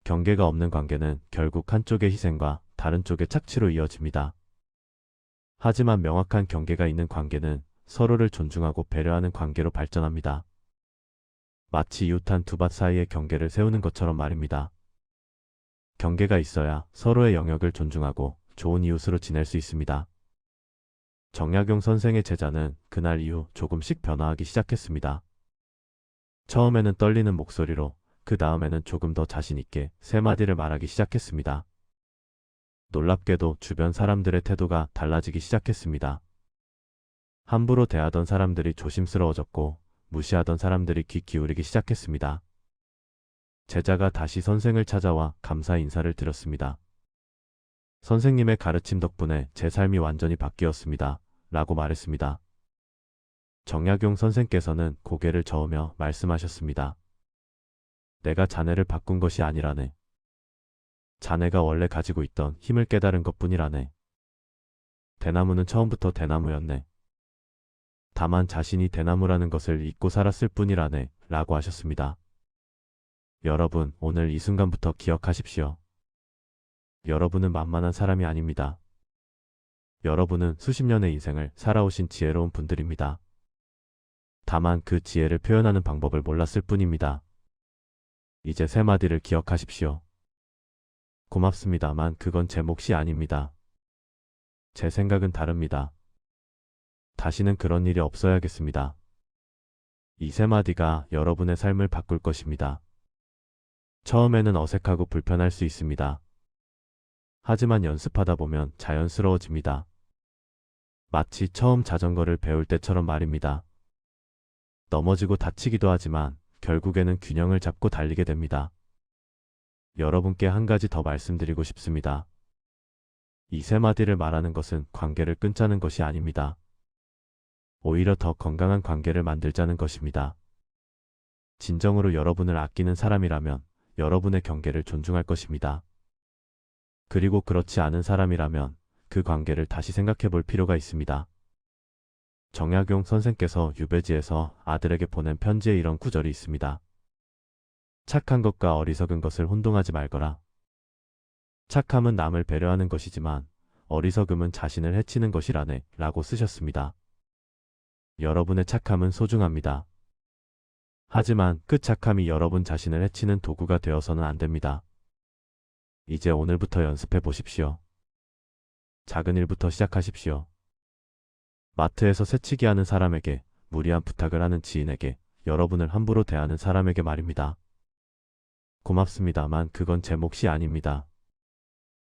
[SPEAKER 1] 경계가 없는 관계는 결국 한쪽의 희생과 다른 쪽의 착취로 이어집니다. 하지만 명확한 경계가 있는 관계는 서로를 존중하고 배려하는 관계로 발전합니다. 마치 이웃한 두 밭 사이의 경계를 세우는 것처럼 말입니다. 경계가 있어야 서로의 영역을 존중하고 좋은 이웃으로 지낼 수 있습니다. 정약용 선생의 제자는 그날 이후 조금씩 변화하기 시작했습니다. 처음에는 떨리는 목소리로, 그 다음에는 조금 더 자신있게 세 마디를 말하기 시작했습니다. 놀랍게도 주변 사람들의 태도가 달라지기 시작했습니다. 함부로 대하던 사람들이 조심스러워졌고 무시하던 사람들이 귀 기울이기 시작했습니다. 제자가 다시 선생을 찾아와 감사 인사를 드렸습니다. 선생님의 가르침 덕분에 제 삶이 완전히 바뀌었습니다. 라고 말했습니다. 정약용 선생께서는 고개를 저으며 말씀하셨습니다. 내가 자네를 바꾼 것이 아니라네. 자네가 원래 가지고 있던 힘을 깨달은 것뿐이라네. 대나무는 처음부터 대나무였네. 다만 자신이 대나무라는 것을 잊고 살았을 뿐이라네. 라고 하셨습니다. 여러분, 오늘 이 순간부터 기억하십시오. 여러분은 만만한 사람이 아닙니다. 여러분은 수십 년의 인생을 살아오신 지혜로운 분들입니다. 다만 그 지혜를 표현하는 방법을 몰랐을 뿐입니다. 이제 세 마디를 기억하십시오. 고맙습니다만 그건 제 몫이 아닙니다. 제 생각은 다릅니다. 다시는 그런 일이 없어야겠습니다. 이 세 마디가 여러분의 삶을 바꿀 것입니다. 처음에는 어색하고 불편할 수 있습니다. 하지만 연습하다 보면 자연스러워집니다. 마치 처음 자전거를 배울 때처럼 말입니다. 넘어지고 다치기도 하지만 결국에는 균형을 잡고 달리게 됩니다. 여러분께 한 가지 더 말씀드리고 싶습니다. 이 세 마디를 말하는 것은 관계를 끊자는 것이 아닙니다. 오히려 더 건강한 관계를 만들자는 것입니다. 진정으로 여러분을 아끼는 사람이라면 여러분의 경계를 존중할 것입니다. 그리고 그렇지 않은 사람이라면 그 관계를 다시 생각해 볼 필요가 있습니다. 정약용 선생께서 유배지에서 아들에게 보낸 편지에 이런 구절이 있습니다. 착한 것과 어리석은 것을 혼동하지 말거라. 착함은 남을 배려하는 것이지만 어리석음은 자신을 해치는 것이라네 라고 쓰셨습니다. 여러분의 착함은 소중합니다. 하지만 그 착함이 여러분 자신을 해치는 도구가 되어서는 안 됩니다. 이제 오늘부터 연습해 보십시오. 작은 일부터 시작하십시오. 마트에서 새치기 하는 사람에게, 무리한 부탁을 하는 지인에게, 여러분을 함부로 대하는 사람에게 말입니다. 고맙습니다만 그건 제 몫이 아닙니다.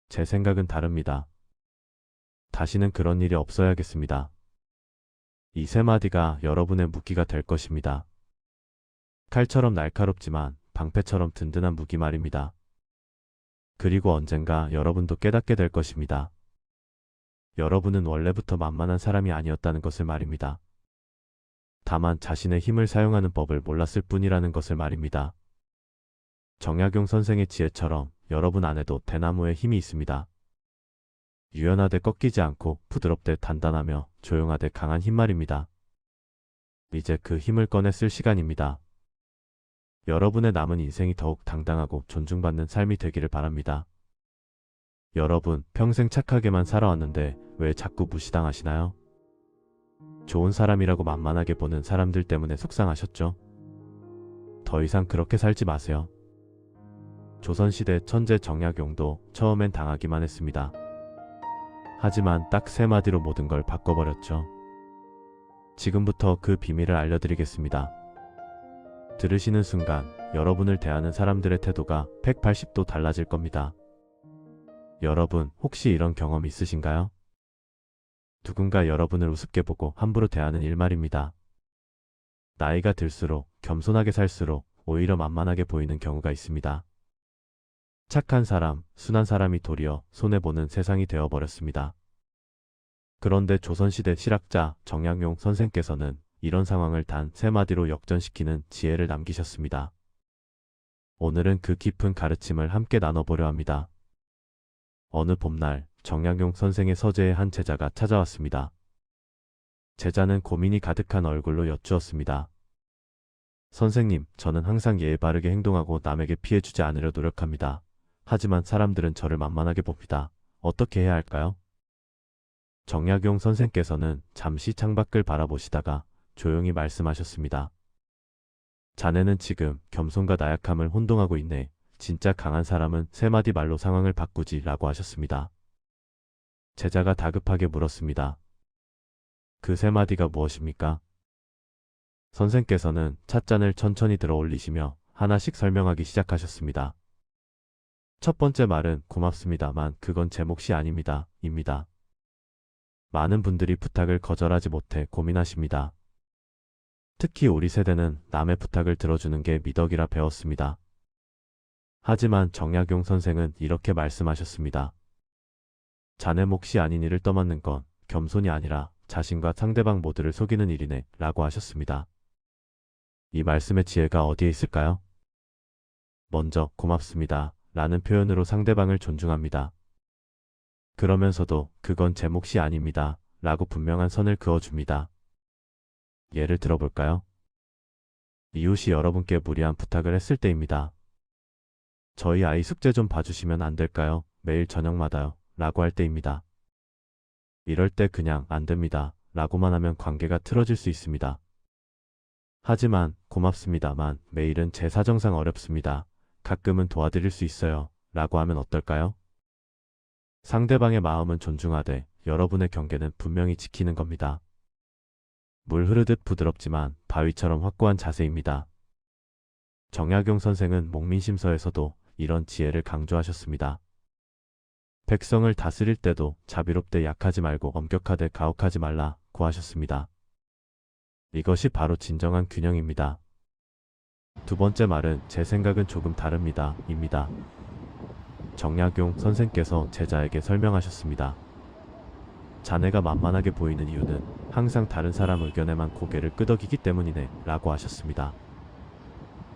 [SPEAKER 1] 제 생각은 다릅니다. 다시는 그런 일이 없어야겠습니다. 이 세 마디가 여러분의 무기가 될 것입니다. 칼처럼 날카롭지만 방패처럼 든든한 무기 말입니다. 그리고 언젠가 여러분도 깨닫게 될 것입니다. 여러분은 원래부터 만만한 사람이 아니었다는 것을 말입니다. 다만 자신의 힘을 사용하는 법을 몰랐을 뿐이라는 것을 말입니다. 정약용 선생의 지혜처럼 여러분 안에도 대나무의 힘이 있습니다. 유연하되 꺾이지 않고 부드럽되 단단하며 조용하되 강한 힘 말입니다. 이제 그 힘을 꺼내 쓸 시간입니다. 여러분의 남은 인생이 더욱 당당하고 존중받는 삶이 되기를 바랍니다. 여러분, 평생 착하게만 살아왔는데 왜 자꾸 무시당하시나요? 좋은 사람이라고 만만하게 보는 사람들 때문에 속상하셨죠? 더 이상 그렇게 살지 마세요. 조선시대 천재 정약용도 처음엔 당하기만 했습니다. 하지만 딱 세 마디로 모든 걸 바꿔버렸죠. 지금부터 그 비밀을 알려드리겠습니다. 들으시는 순간 여러분을 대하는 사람들의 태도가 180도 달라질 겁니다. 여러분, 혹시 이런 경험 있으신가요? 누군가 여러분을 우습게 보고 함부로 대하는 일 말입니다. 나이가 들수록 겸손하게 살수록 오히려 만만하게 보이는 경우가 있습니다. 착한 사람, 순한 사람이 도리어 손해보는 세상이 되어버렸습니다. 그런데 조선시대 실학자 정약용 선생께서는 이런 상황을 단 세 마디로 역전시키는 지혜를 남기셨습니다. 오늘은 그 깊은 가르침을 함께 나눠보려 합니다. 어느 봄날 정약용 선생의 서재에 한 제자가 찾아왔습니다. 제자는 고민이 가득한 얼굴로 여쭈었습니다. 선생님, 저는 항상 예의 바르게 행동하고 남에게 피해주지 않으려 노력합니다. 하지만 사람들은 저를 만만하게 봅니다. 어떻게 해야 할까요? 정약용 선생께서는 잠시 창밖을 바라보시다가 조용히 말씀하셨습니다. 자네는 지금 겸손과 나약함을 혼동하고 있네. 진짜 강한 사람은 세 마디 말로 상황을 바꾸지 라고 하셨습니다. 제자가 다급하게 물었습니다. 그 세 마디가 무엇입니까? 선생께서는 찻잔을 천천히 들어 올리시며 하나씩 설명하기 시작하셨습니다. 첫 번째 말은 고맙습니다만 그건 제 몫이 아닙니다. 입니다. 많은 분들이 부탁을 거절하지 못해 고민하십니다. 특히 우리 세대는 남의 부탁을 들어주는 게 미덕이라 배웠습니다. 하지만 정약용 선생은 이렇게 말씀하셨습니다. 자네 몫이 아닌 일을 떠맡는 건 겸손이 아니라 자신과 상대방 모두를 속이는 일이네 라고 하셨습니다. 이 말씀의 지혜가 어디에 있을까요? 먼저 고맙습니다 라는 표현으로 상대방을 존중합니다. 그러면서도 그건 제 몫이 아닙니다 라고 분명한 선을 그어줍니다. 예를 들어볼까요? 이웃이 여러분께 무리한 부탁을 했을 때입니다. 저희 아이 숙제 좀 봐주시면 안 될까요? 매일 저녁마다요. 라고 할 때입니다. 이럴 때 그냥 안 됩니다. 라고만 하면 관계가 틀어질 수 있습니다. 하지만 고맙습니다만 매일은 제 사정상 어렵습니다. 가끔은 도와드릴 수 있어요. 라고 하면 어떨까요? 상대방의 마음은 존중하되 여러분의 경계는 분명히 지키는 겁니다. 물 흐르듯 부드럽지만 바위처럼 확고한 자세입니다. 정약용 선생은 목민심서에서도 이런 지혜를 강조하셨습니다. 백성을 다스릴 때도 자비롭되 약하지 말고 엄격하되 가혹하지 말라고 하셨습니다. 이것이 바로 진정한 균형입니다. 두 번째 말은 제 생각은 조금 다릅니다. 입니다. 정약용 선생께서 제자에게 설명하셨습니다. 자네가 만만하게 보이는 이유는 항상 다른 사람 의견에만 고개를 끄덕이기 때문이네 라고 하셨습니다.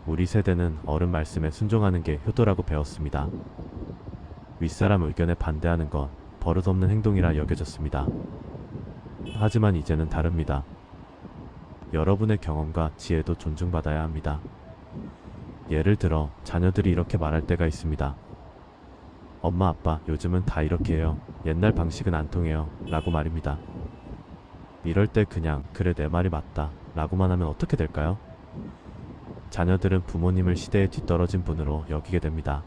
[SPEAKER 1] 우리 세대는 어른 말씀에 순종하는 게 효도라고 배웠습니다. 윗사람 의견에 반대하는 건 버릇없는 행동이라 여겨졌습니다. 하지만 이제는 다릅니다. 여러분의 경험과 지혜도 존중받아야 합니다. 예를 들어 자녀들이 이렇게 말할 때가 있습니다. 엄마 아빠 요즘은 다 이렇게 해요. 옛날 방식은 안 통해요. 라고 말입니다. 이럴 때 그냥 그래 내 말이 맞다 라고만 하면 어떻게 될까요? 자녀들은 부모님을 시대에 뒤떨어진 분으로 여기게 됩니다.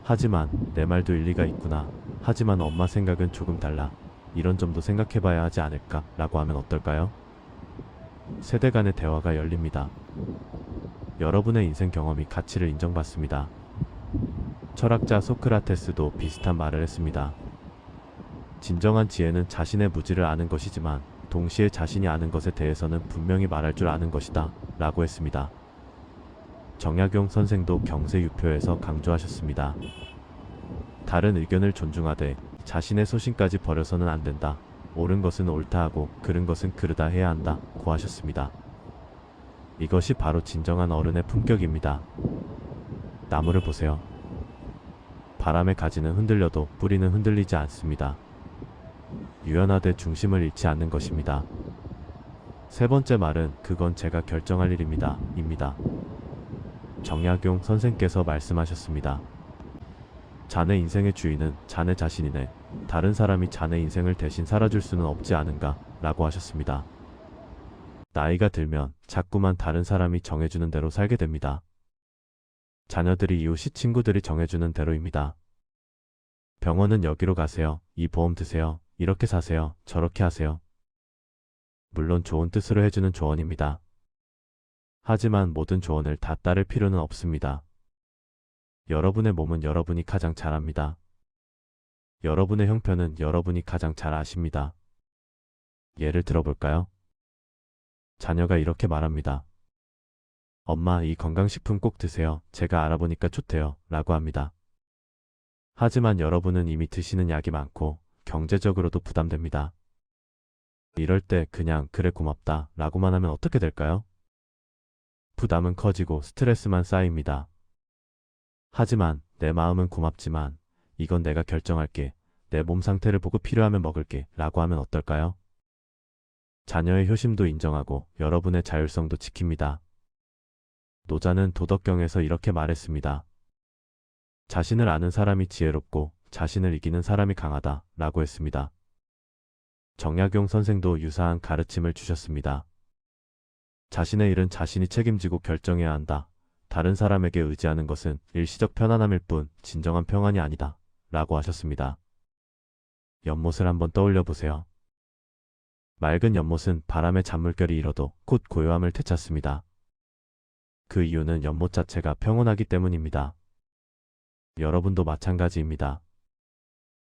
[SPEAKER 1] 하지만 내 말도 일리가 있구나. 하지만 엄마 생각은 조금 달라. 이런 점도 생각해봐야 하지 않을까? 라고 하면 어떨까요? 세대 간의 대화가 열립니다. 여러분의 인생 경험이 가치를 인정받습니다. 철학자 소크라테스도 비슷한 말을 했습니다. 진정한 지혜는 자신의 무지를 아는 것이지만 동시에 자신이 아는 것에 대해서는 분명히 말할 줄 아는 것이다 라고 했습니다. 정약용 선생도 경세유표에서 강조하셨습니다. 다른 의견을 존중하되 자신의 소신까지 버려서는 안 된다. 옳은 것은 옳다 하고 그른 것은 그르다 해야 한다 고 하셨습니다. 이것이 바로 진정한 어른의 품격입니다. 나무를 보세요. 바람의 가지는 흔들려도 뿌리는 흔들리지 않습니다. 유연하되 중심을 잃지 않는 것입니다. 세 번째 말은 그건 제가 결정할 일입니다. 입니다. 정약용 선생께서 말씀하셨습니다. 자네 인생의 주인은 자네 자신이네. 다른 사람이 자네 인생을 대신 살아줄 수는 없지 않은가? 라고 하셨습니다. 나이가 들면 자꾸만 다른 사람이 정해주는 대로 살게 됩니다. 자녀들이 이웃이 친구들이 정해주는 대로입니다. 병원은 여기로 가세요. 이 보험 드세요. 이렇게 사세요. 저렇게 하세요. 물론 좋은 뜻으로 해주는 조언입니다. 하지만 모든 조언을 다 따를 필요는 없습니다. 여러분의 몸은 여러분이 가장 잘 압니다. 여러분의 형편은 여러분이 가장 잘 아십니다. 예를 들어볼까요? 자녀가 이렇게 말합니다. 엄마, 이 건강식품 꼭 드세요. 제가 알아보니까 좋대요. 라고 합니다. 하지만 여러분은 이미 드시는 약이 많고 경제적으로도 부담됩니다. 이럴 때 그냥 그래 고맙다 라고만 하면 어떻게 될까요? 부담은 커지고 스트레스만 쌓입니다. 하지만 내 마음은 고맙지만 이건 내가 결정할게. 내 몸 상태를 보고 필요하면 먹을게 라고 하면 어떨까요? 자녀의 효심도 인정하고 여러분의 자율성도 지킵니다. 노자는 도덕경에서 이렇게 말했습니다. 자신을 아는 사람이 지혜롭고 자신을 이기는 사람이 강하다 라고 했습니다. 정약용 선생도 유사한 가르침을 주셨습니다. 자신의 일은 자신이 책임지고 결정해야 한다. 다른 사람에게 의지하는 것은 일시적 편안함일 뿐 진정한 평안이 아니다 라고 하셨습니다. 연못을 한번 떠올려 보세요. 맑은 연못은 바람에 잔물결이 일어도 곧 고요함을 되찾습니다. 그 이유는 연못 자체가 평온하기 때문입니다. 여러분도 마찬가지입니다.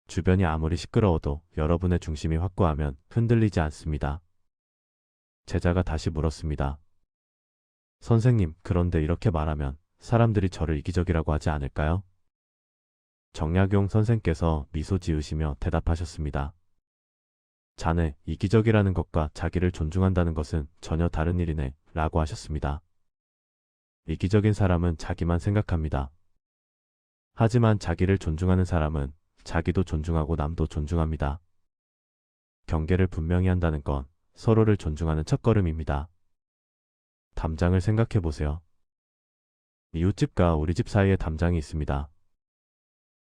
[SPEAKER 1] 주변이 아무리 시끄러워도 여러분의 중심이 확고하면 흔들리지 않습니다. 제자가 다시 물었습니다. 선생님, 그런데 이렇게 말하면 사람들이 저를 이기적이라고 하지 않을까요? 정약용 선생께서 미소 지으시며 대답하셨습니다. 자네, 이기적이라는 것과 자기를 존중한다는 것은 전혀 다른 일이네 라고 하셨습니다. 이기적인 사람은 자기만 생각합니다. 하지만 자기를 존중하는 사람은 자기도 존중하고 남도 존중합니다. 경계를 분명히 한다는 건 서로를 존중하는 첫걸음입니다. 담장을 생각해 보세요. 이웃집과 우리 집 사이에 담장이 있습니다.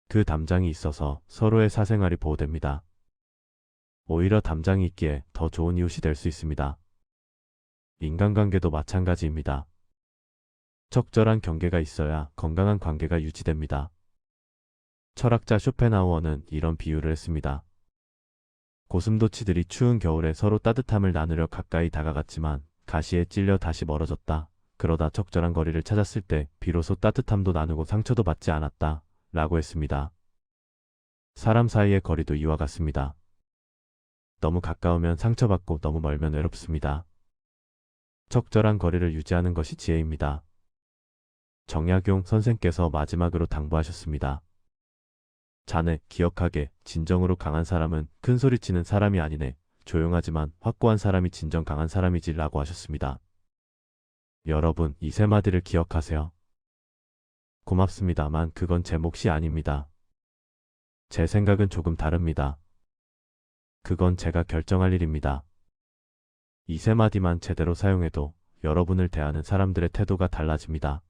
[SPEAKER 1] 그 담장이 있어서 서로의 사생활이 보호됩니다. 오히려 담장이 있기에 더 좋은 이웃이 될 수 있습니다. 인간관계도 마찬가지입니다. 적절한 경계가 있어야 건강한 관계가 유지됩니다. 철학자 쇼펜하우어는 이런 비유를 했습니다. 고슴도치들이 추운 겨울에 서로 따뜻함을 나누려 가까이 다가갔지만 가시에 찔려 다시 멀어졌다. 그러다 적절한 거리를 찾았을 때 비로소 따뜻함도 나누고 상처도 받지 않았다. 라고 했습니다. 사람 사이의 거리도 이와 같습니다. 너무 가까우면 상처받고 너무 멀면 외롭습니다. 적절한 거리를 유지하는 것이 지혜입니다. 정약용 선생께서 마지막으로 당부하셨습니다. 자네 기억하게 진정으로 강한 사람은 큰 소리치는 사람이 아니네. 조용하지만 확고한 사람이 진정 강한 사람이지 라고 하셨습니다. 여러분 이 세 마디를 기억하세요. 고맙습니다만 그건 제 몫이 아닙니다. 제 생각은 조금 다릅니다. 그건 제가 결정할 일입니다. 이 세 마디만 제대로 사용해도 여러분을 대하는 사람들의 태도가 달라집니다.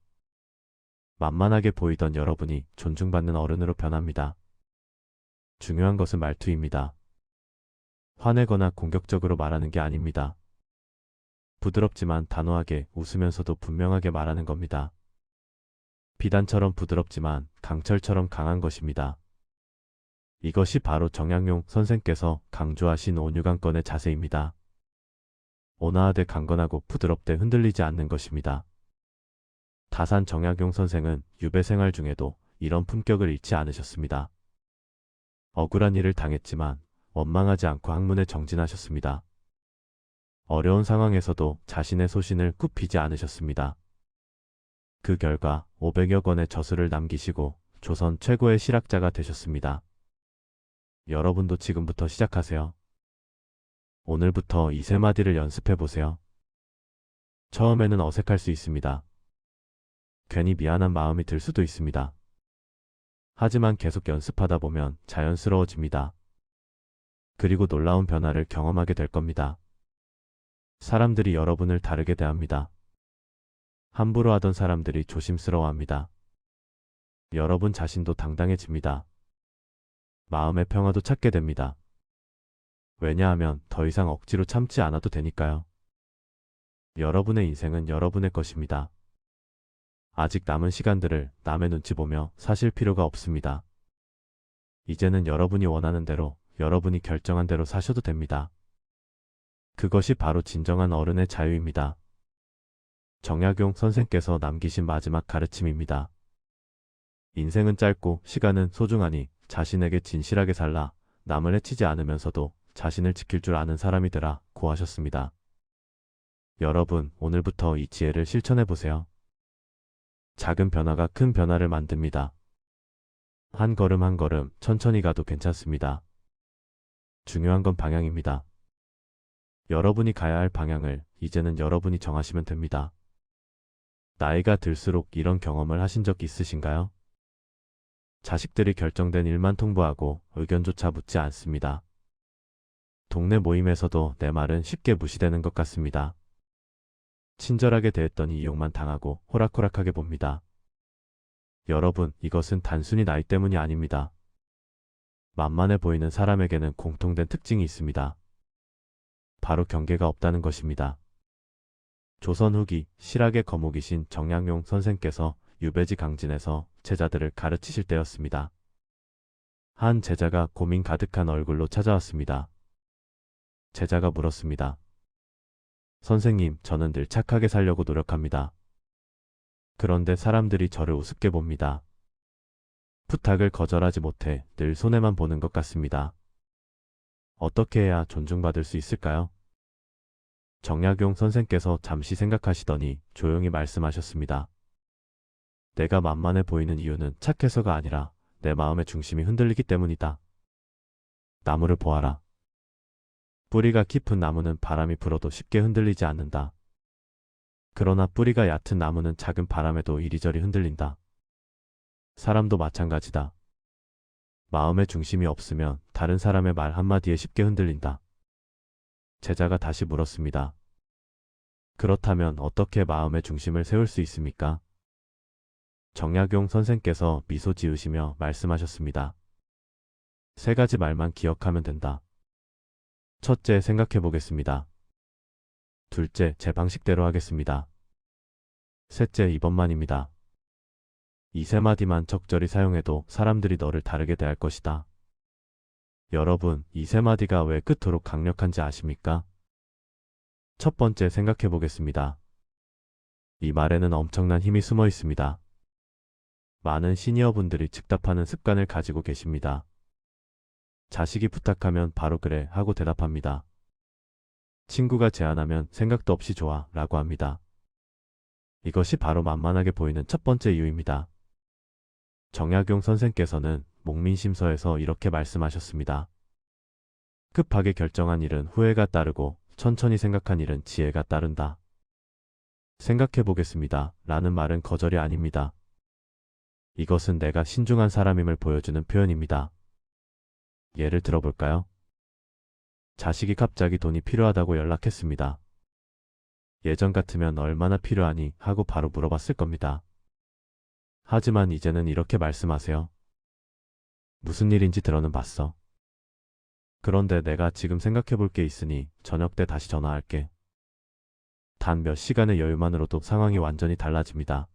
[SPEAKER 1] 만만하게 보이던 여러분이 존중받는 어른으로 변합니다. 중요한 것은 말투입니다. 화내거나 공격적으로 말하는 게 아닙니다. 부드럽지만 단호하게 웃으면서도 분명하게 말하는 겁니다. 비단처럼 부드럽지만 강철처럼 강한 것입니다. 이것이 바로 정약용 선생께서 강조하신 온유강건의 자세입니다. 온화하되 강건하고 부드럽되 흔들리지 않는 것입니다. 다산 정약용 선생은 유배 생활 중에도 이런 품격을 잃지 않으셨습니다. 억울한 일을 당했지만 원망하지 않고 학문에 정진하셨습니다. 어려운 상황에서도 자신의 소신을 굽히지 않으셨습니다. 그 결과 500여 권의 저술을 남기시고 조선 최고의 실학자가 되셨습니다. 여러분도 지금부터 시작하세요. 오늘부터 이 세 마디를 연습해 보세요. 처음에는 어색할 수 있습니다. 괜히 미안한 마음이 들 수도 있습니다. 하지만 계속 연습하다 보면 자연스러워집니다. 그리고 놀라운 변화를 경험하게 될 겁니다. 사람들이 여러분을 다르게 대합니다. 함부로 하던 사람들이 조심스러워합니다. 여러분 자신도 당당해집니다. 마음의 평화도 찾게 됩니다. 왜냐하면 더 이상 억지로 참지 않아도 되니까요. 여러분의 인생은 여러분의 것입니다. 아직 남은 시간들을 남의 눈치 보며 사실 필요가 없습니다. 이제는 여러분이 원하는 대로, 여러분이 결정한 대로 사셔도 됩니다. 그것이 바로 진정한 어른의 자유입니다. 정약용 선생께서 남기신 마지막 가르침입니다. 인생은 짧고 시간은 소중하니 자신에게 진실하게 살라. 남을 해치지 않으면서도 자신을 지킬 줄 아는 사람이 되라 고 하셨습니다. 여러분 오늘부터 이 지혜를 실천해 보세요. 작은 변화가 큰 변화를 만듭니다. 한 걸음 한 걸음 천천히 가도 괜찮습니다. 중요한 건 방향입니다. 여러분이 가야 할 방향을 이제는 여러분이 정하시면 됩니다. 나이가 들수록 이런 경험을 하신 적 있으신가요? 자식들이 결정된 일만 통보하고 의견조차 묻지 않습니다. 동네 모임에서도 내 말은 쉽게 무시되는 것 같습니다. 친절하게 대했더니 이용만 당하고 호락호락하게 봅니다. 여러분, 이것은 단순히 나이 때문이 아닙니다. 만만해 보이는 사람에게는 공통된 특징이 있습니다. 바로 경계가 없다는 것입니다. 조선 후기 실학의 거목이신 정약용 선생께서 유배지 강진에서 제자들을 가르치실 때였습니다. 한 제자가 고민 가득한 얼굴로 찾아왔습니다. 제자가 물었습니다. 선생님, 저는 늘 착하게 살려고 노력합니다. 그런데 사람들이 저를 우습게 봅니다. 부탁을 거절하지 못해 늘 손해만 보는 것 같습니다. 어떻게 해야 존중받을 수 있을까요? 정약용 선생께서 잠시 생각하시더니 조용히 말씀하셨습니다. 내가 만만해 보이는 이유는 착해서가 아니라 내 마음의 중심이 흔들리기 때문이다. 나무를 보아라. 뿌리가 깊은 나무는 바람이 불어도 쉽게 흔들리지 않는다. 그러나 뿌리가 얕은 나무는 작은 바람에도 이리저리 흔들린다. 사람도 마찬가지다. 마음의 중심이 없으면 다른 사람의 말 한마디에 쉽게 흔들린다. 제자가 다시 물었습니다. 그렇다면 어떻게 마음의 중심을 세울 수 있습니까? 정약용 선생께서 미소 지으시며 말씀하셨습니다. 세 가지 말만 기억하면 된다. 첫째, 생각해 보겠습니다. 둘째, 제 방식대로 하겠습니다. 셋째, 이번만입니다. 이 세 마디만 적절히 사용해도 사람들이 너를 다르게 대할 것이다. 여러분, 이 세 마디가 왜 그토록 강력한지 아십니까? 첫 번째, 생각해 보겠습니다. 이 말에는 엄청난 힘이 숨어 있습니다. 많은 시니어분들이 즉답하는 습관을 가지고 계십니다. 자식이 부탁하면 바로 그래 하고 대답합니다. 친구가 제안하면 생각도 없이 좋아 라고 합니다. 이것이 바로 만만하게 보이는 첫 번째 이유입니다. 정약용 선생께서는 목민심서에서 이렇게 말씀하셨습니다. 급하게 결정한 일은 후회가 따르고 천천히 생각한 일은 지혜가 따른다. 생각해 보겠습니다 라는 말은 거절이 아닙니다. 이것은 내가 신중한 사람임을 보여주는 표현입니다. 예를 들어볼까요? 자식이 갑자기 돈이 필요하다고 연락했습니다. 예전 같으면 얼마나 필요하니 하고 바로 물어봤을 겁니다. 하지만 이제는 이렇게 말씀하세요. 무슨 일인지 들어는 봤어. 그런데 내가 지금 생각해 볼 게 있으니 저녁 때 다시 전화할게. 단 몇 시간의 여유만으로도 상황이 완전히 달라집니다.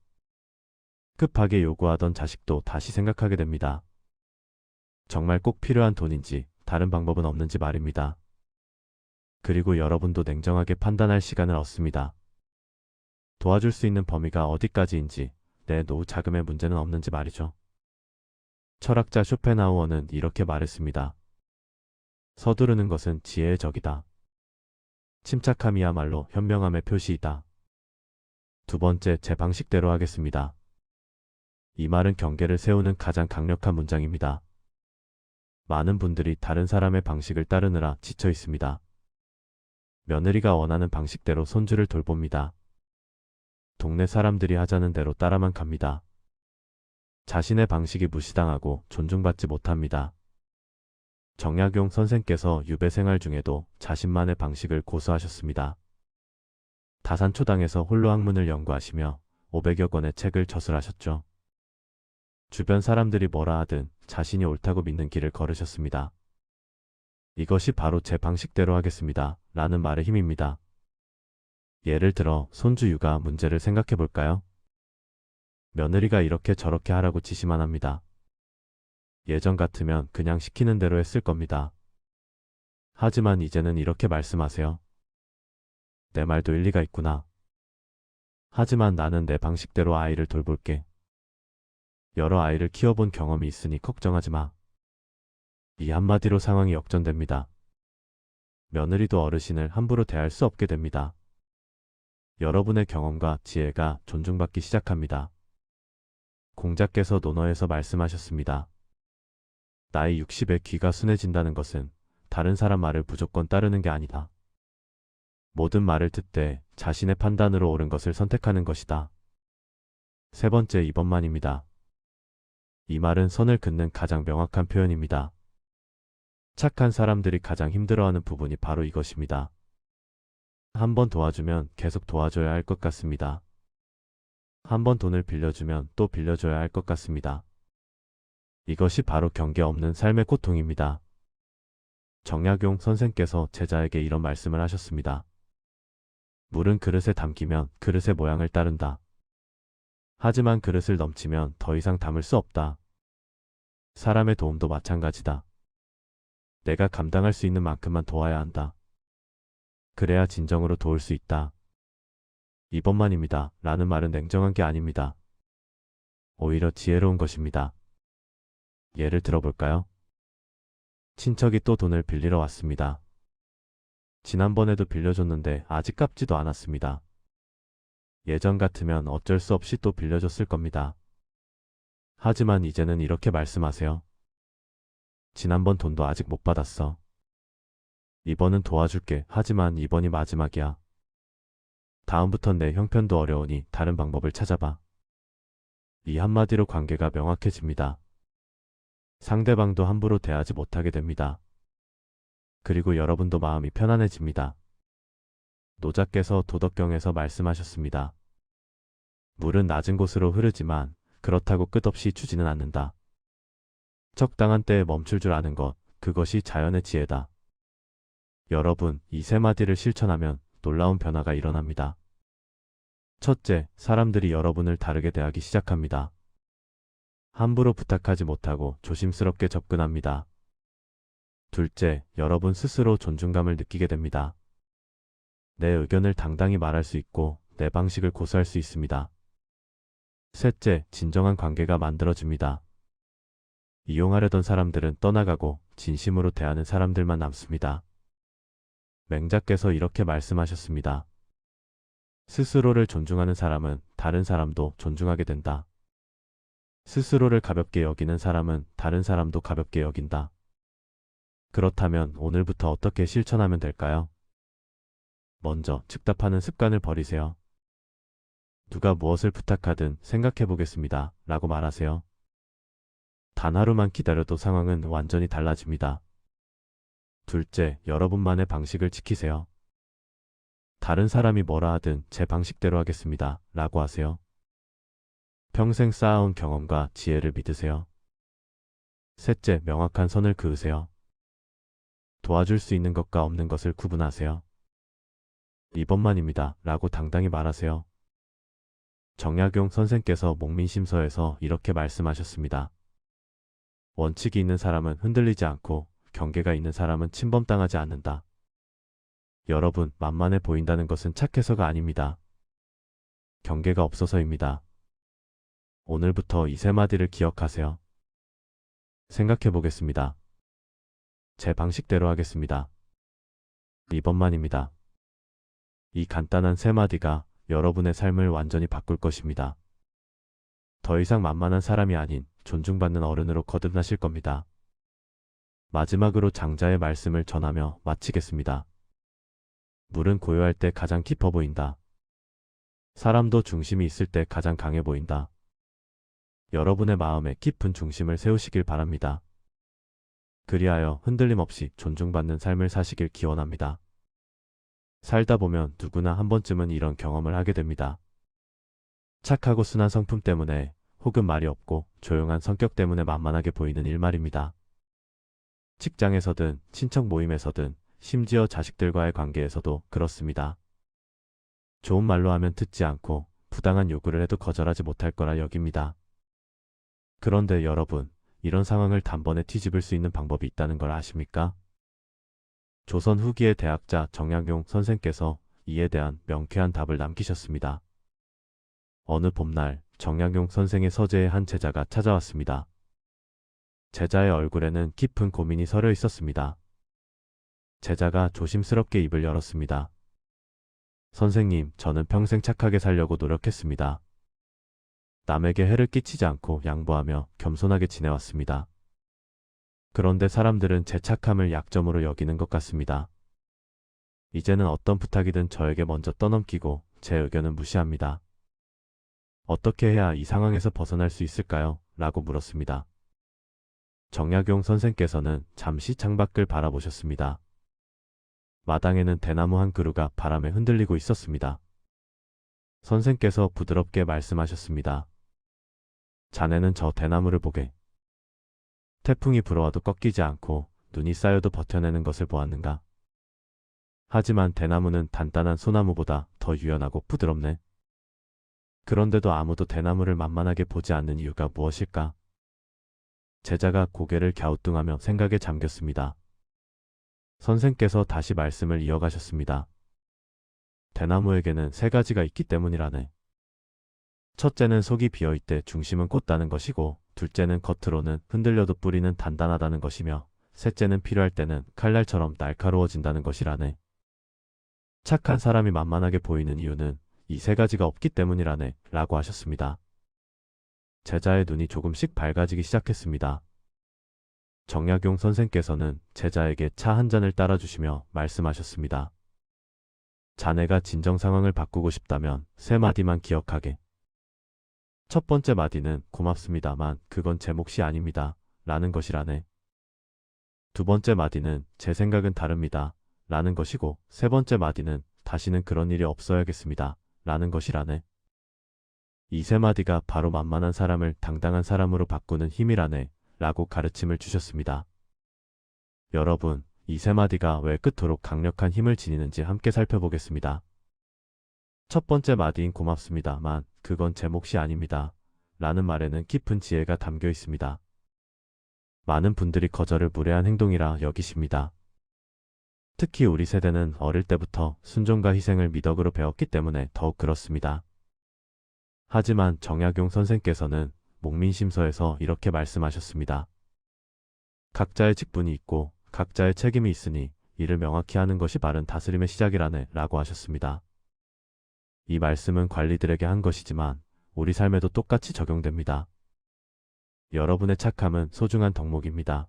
[SPEAKER 1] 급하게 요구하던 자식도 다시 생각하게 됩니다. 정말 꼭 필요한 돈인지 다른 방법은 없는지 말입니다. 그리고 여러분도 냉정하게 판단할 시간을 얻습니다. 도와줄 수 있는 범위가 어디까지인지, 내 노후 자금의 문제는 없는지 말이죠. 철학자 쇼펜하우어는 이렇게 말했습니다. 서두르는 것은 지혜의 적이다. 침착함이야말로 현명함의 표시이다. 두 번째, 제 방식대로 하겠습니다. 이 말은 경계를 세우는 가장 강력한 문장입니다. 많은 분들이 다른 사람의 방식을 따르느라 지쳐 있습니다. 며느리가 원하는 방식대로 손주를 돌봅니다. 동네 사람들이 하자는 대로 따라만 갑니다. 자신의 방식이 무시당하고 존중받지 못합니다. 정약용 선생께서 유배 생활 중에도 자신만의 방식을 고수하셨습니다. 다산초당에서 홀로 학문을 연구하시며 500여 권의 책을 저술하셨죠. 주변 사람들이 뭐라 하든 자신이 옳다고 믿는 길을 걸으셨습니다. 이것이 바로 제 방식대로 하겠습니다 라는 말의 힘입니다. 예를 들어 손주 육아 문제를 생각해 볼까요? 며느리가 이렇게 저렇게 하라고 지시만 합니다. 예전 같으면 그냥 시키는 대로 했을 겁니다. 하지만 이제는 이렇게 말씀하세요. 내 말도 일리가 있구나. 하지만 나는 내 방식대로 아이를 돌볼게. 여러 아이를 키워본 경험이 있으니 걱정하지 마. 이 한마디로 상황이 역전됩니다. 며느리도 어르신을 함부로 대할 수 없게 됩니다. 여러분의 경험과 지혜가 존중받기 시작합니다. 공자께서 논어에서 말씀하셨습니다. 나이 60에 귀가 순해진다는 것은 다른 사람 말을 무조건 따르는 게 아니다. 모든 말을 듣되 자신의 판단으로 옳은 것을 선택하는 것이다. 세 번째, 이번만입니다. 이 말은 선을 긋는 가장 명확한 표현입니다. 착한 사람들이 가장 힘들어하는 부분이 바로 이것입니다. 한 번 도와주면 계속 도와줘야 할 것 같습니다. 한 번 돈을 빌려주면 또 빌려줘야 할 것 같습니다. 이것이 바로 경계 없는 삶의 고통입니다. 정약용 선생께서 제자에게 이런 말씀을 하셨습니다. 물은 그릇에 담기면 그릇의 모양을 따른다. 하지만 그릇을 넘치면 더 이상 담을 수 없다. 사람의 도움도 마찬가지다. 내가 감당할 수 있는 만큼만 도와야 한다. 그래야 진정으로 도울 수 있다. 이번만입니다 라는 말은 냉정한 게 아닙니다. 오히려 지혜로운 것입니다. 예를 들어볼까요? 친척이 또 돈을 빌리러 왔습니다. 지난번에도 빌려줬는데 아직 갚지도 않았습니다. 예전 같으면 어쩔 수 없이 또 빌려줬을 겁니다. 하지만 이제는 이렇게 말씀하세요. 지난번 돈도 아직 못 받았어. 이번은 도와줄게. 하지만 이번이 마지막이야. 다음부턴 내 형편도 어려우니 다른 방법을 찾아봐. 이 한마디로 관계가 명확해집니다. 상대방도 함부로 대하지 못하게 됩니다. 그리고 여러분도 마음이 편안해집니다. 노자께서 도덕경에서 말씀하셨습니다. 물은 낮은 곳으로 흐르지만 그렇다고 끝없이 주지는 않는다. 적당한 때에 멈출 줄 아는 것, 그것이 자연의 지혜다. 여러분, 이 세 마디를 실천하면 놀라운 변화가 일어납니다. 첫째, 사람들이 여러분을 다르게 대하기 시작합니다. 함부로 부탁하지 못하고 조심스럽게 접근합니다. 둘째, 여러분 스스로 존중감을 느끼게 됩니다. 내 의견을 당당히 말할 수 있고 내 방식을 고수할 수 있습니다. 셋째, 진정한 관계가 만들어집니다. 이용하려던 사람들은 떠나가고 진심으로 대하는 사람들만 남습니다. 맹자께서 이렇게 말씀하셨습니다. 스스로를 존중하는 사람은 다른 사람도 존중하게 된다. 스스로를 가볍게 여기는 사람은 다른 사람도 가볍게 여긴다. 그렇다면 오늘부터 어떻게 실천하면 될까요? 먼저 즉답하는 습관을 버리세요. 누가 무엇을 부탁하든 생각해 보겠습니다. 라고 말하세요. 단 하루만 기다려도 상황은 완전히 달라집니다. 둘째, 여러분만의 방식을 지키세요. 다른 사람이 뭐라 하든 제 방식대로 하겠습니다. 라고 하세요. 평생 쌓아온 경험과 지혜를 믿으세요. 셋째, 명확한 선을 그으세요. 도와줄 수 있는 것과 없는 것을 구분하세요. 이번만입니다. 라고 당당히 말하세요. 정약용 선생께서 목민심서에서 이렇게 말씀하셨습니다. 원칙이 있는 사람은 흔들리지 않고 경계가 있는 사람은 침범당하지 않는다. 여러분, 만만해 보인다는 것은 착해서가 아닙니다. 경계가 없어서입니다. 오늘부터 이 세 마디를 기억하세요. 생각해 보겠습니다. 제 방식대로 하겠습니다. 이번만입니다. 이 간단한 세 마디가 여러분의 삶을 완전히 바꿀 것입니다. 더 이상 만만한 사람이 아닌 존중받는 어른으로 거듭나실 겁니다. 마지막으로 장자의 말씀을 전하며 마치겠습니다. 물은 고요할 때 가장 깊어 보인다. 사람도 중심이 있을 때 가장 강해 보인다. 여러분의 마음에 깊은 중심을 세우시길 바랍니다. 그리하여 흔들림 없이 존중받는 삶을 사시길 기원합니다. 살다 보면 누구나 한 번쯤은 이런 경험을 하게 됩니다. 착하고 순한 성품 때문에 혹은 말이 없고 조용한 성격 때문에 만만하게 보이는 일 말입니다. 직장에서든 친척 모임에서든 심지어 자식들과의 관계에서도 그렇습니다. 좋은 말로 하면 듣지 않고 부당한 요구를 해도 거절하지 못할 거라 여깁니다. 그런데 여러분, 이런 상황을 단번에 뒤집을 수 있는 방법이 있다는 걸 아십니까? 조선 후기의 대학자 정약용 선생께서 이에 대한 명쾌한 답을 남기셨습니다. 어느 봄날 정약용 선생의 서재에 한 제자가 찾아왔습니다. 제자의 얼굴에는 깊은 고민이 서려 있었습니다. 제자가 조심스럽게 입을 열었습니다. 선생님, 저는 평생 착하게 살려고 노력했습니다. 남에게 해를 끼치지 않고 양보하며 겸손하게 지내왔습니다. 그런데 사람들은 제 착함을 약점으로 여기는 것 같습니다. 이제는 어떤 부탁이든 저에게 먼저 떠넘기고 제 의견은 무시합니다. 어떻게 해야 이 상황에서 벗어날 수 있을까요? 라고 물었습니다. 정약용 선생께서는 잠시 창밖을 바라보셨습니다. 마당에는 대나무 한 그루가 바람에 흔들리고 있었습니다. 선생께서 부드럽게 말씀하셨습니다. 자네는 저 대나무를 보게. 태풍이 불어와도 꺾이지 않고 눈이 쌓여도 버텨내는 것을 보았는가? 하지만 대나무는 단단한 소나무보다 더 유연하고 부드럽네. 그런데도 아무도 대나무를 만만하게 보지 않는 이유가 무엇일까? 제자가 고개를 갸우뚱하며 생각에 잠겼습니다. 선생께서 다시 말씀을 이어가셨습니다. 대나무에게는 세 가지가 있기 때문이라네. 첫째는 속이 비어있되 중심은 곧다는 것이고, 둘째는 겉으로는 흔들려도 뿌리는 단단하다는 것이며, 셋째는 필요할 때는 칼날처럼 날카로워진다는 것이라네. 착한 사람이 만만하게 보이는 이유는 이 세 가지가 없기 때문이라네 라고 하셨습니다. 제자의 눈이 조금씩 밝아지기 시작했습니다. 정약용 선생께서는 제자에게 차 한 잔을 따라주시며 말씀하셨습니다. 자네가 진정 상황을 바꾸고 싶다면 세 마디만 기억하게. 첫 번째 마디는 고맙습니다만 그건 제 몫이 아닙니다. 라는 것이라네. 두 번째 마디는 제 생각은 다릅니다. 라는 것이고, 세 번째 마디는 다시는 그런 일이 없어야겠습니다. 라는 것이라네. 이 세 마디가 바로 만만한 사람을 당당한 사람으로 바꾸는 힘이라네 라고 가르침을 주셨습니다. 여러분, 이 세 마디가 왜 그토록 강력한 힘을 지니는지 함께 살펴보겠습니다. 첫 번째 마디인 고맙습니다만 그건 제 몫이 아닙니다. 라는 말에는 깊은 지혜가 담겨 있습니다. 많은 분들이 거절을 무례한 행동이라 여기십니다. 특히 우리 세대는 어릴 때부터 순종과 희생을 미덕으로 배웠기 때문에 더욱 그렇습니다. 하지만 정약용 선생께서는 목민심서에서 이렇게 말씀하셨습니다. 각자의 직분이 있고 각자의 책임이 있으니 이를 명확히 하는 것이 바른 다스림의 시작이라네 라고 하셨습니다. 이 말씀은 관리들에게 한 것이지만 우리 삶에도 똑같이 적용됩니다. 여러분의 착함은 소중한 덕목입니다.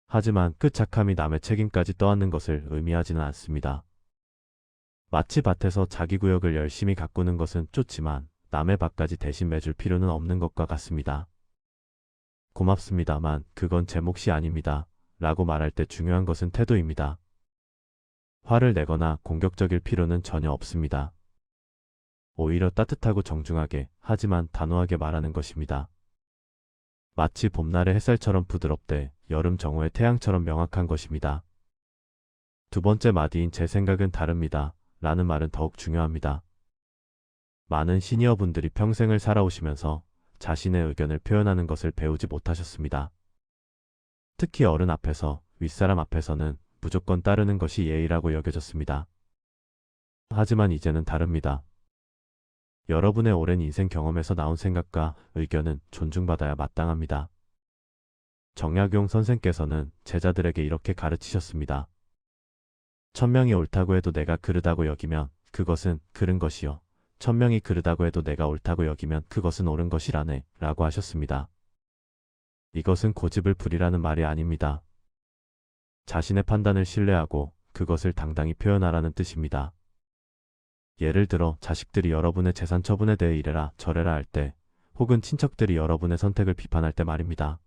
[SPEAKER 1] 하지만 그 착함이 남의 책임까지 떠안는 것을 의미하지는 않습니다. 마치 밭에서 자기 구역을 열심히 가꾸는 것은 좋지만 남의 밭까지 대신 매줄 필요는 없는 것과 같습니다. 고맙습니다만 그건 제 몫이 아닙니다. 라고 말할 때 중요한 것은 태도입니다. 화를 내거나 공격적일 필요는 전혀 없습니다. 오히려 따뜻하고 정중하게 하지만 단호하게 말하는 것입니다. 마치 봄날의 햇살처럼 부드럽되 여름 정오의 태양처럼 명확한 것입니다. 두 번째 마디인 제 생각은 다릅니다. 라는 말은 더욱 중요합니다. 많은 시니어분들이 평생을 살아오시면서 자신의 의견을 표현하는 것을 배우지 못하셨습니다. 특히 어른 앞에서, 윗사람 앞에서는 무조건 따르는 것이 예의라고 여겨졌습니다. 하지만 이제는 다릅니다. 여러분의 오랜 인생 경험에서 나온 생각과 의견은 존중받아야 마땅합니다. 정약용 선생께서는 제자들에게 이렇게 가르치셨습니다. 천명이 옳다고 해도 내가 그르다고 여기면 그것은 그른 것이요. 천명이 그르다고 해도 내가 옳다고 여기면 그것은 옳은 것이라네 라고 하셨습니다. 이것은 고집을 부리라는 말이 아닙니다. 자신의 판단을 신뢰하고 그것을 당당히 표현하라는 뜻입니다. 예를 들어 자식들이 여러분의 재산 처분에 대해 이래라 저래라 할 때, 혹은 친척들이 여러분의 선택을 비판할 때 말입니다.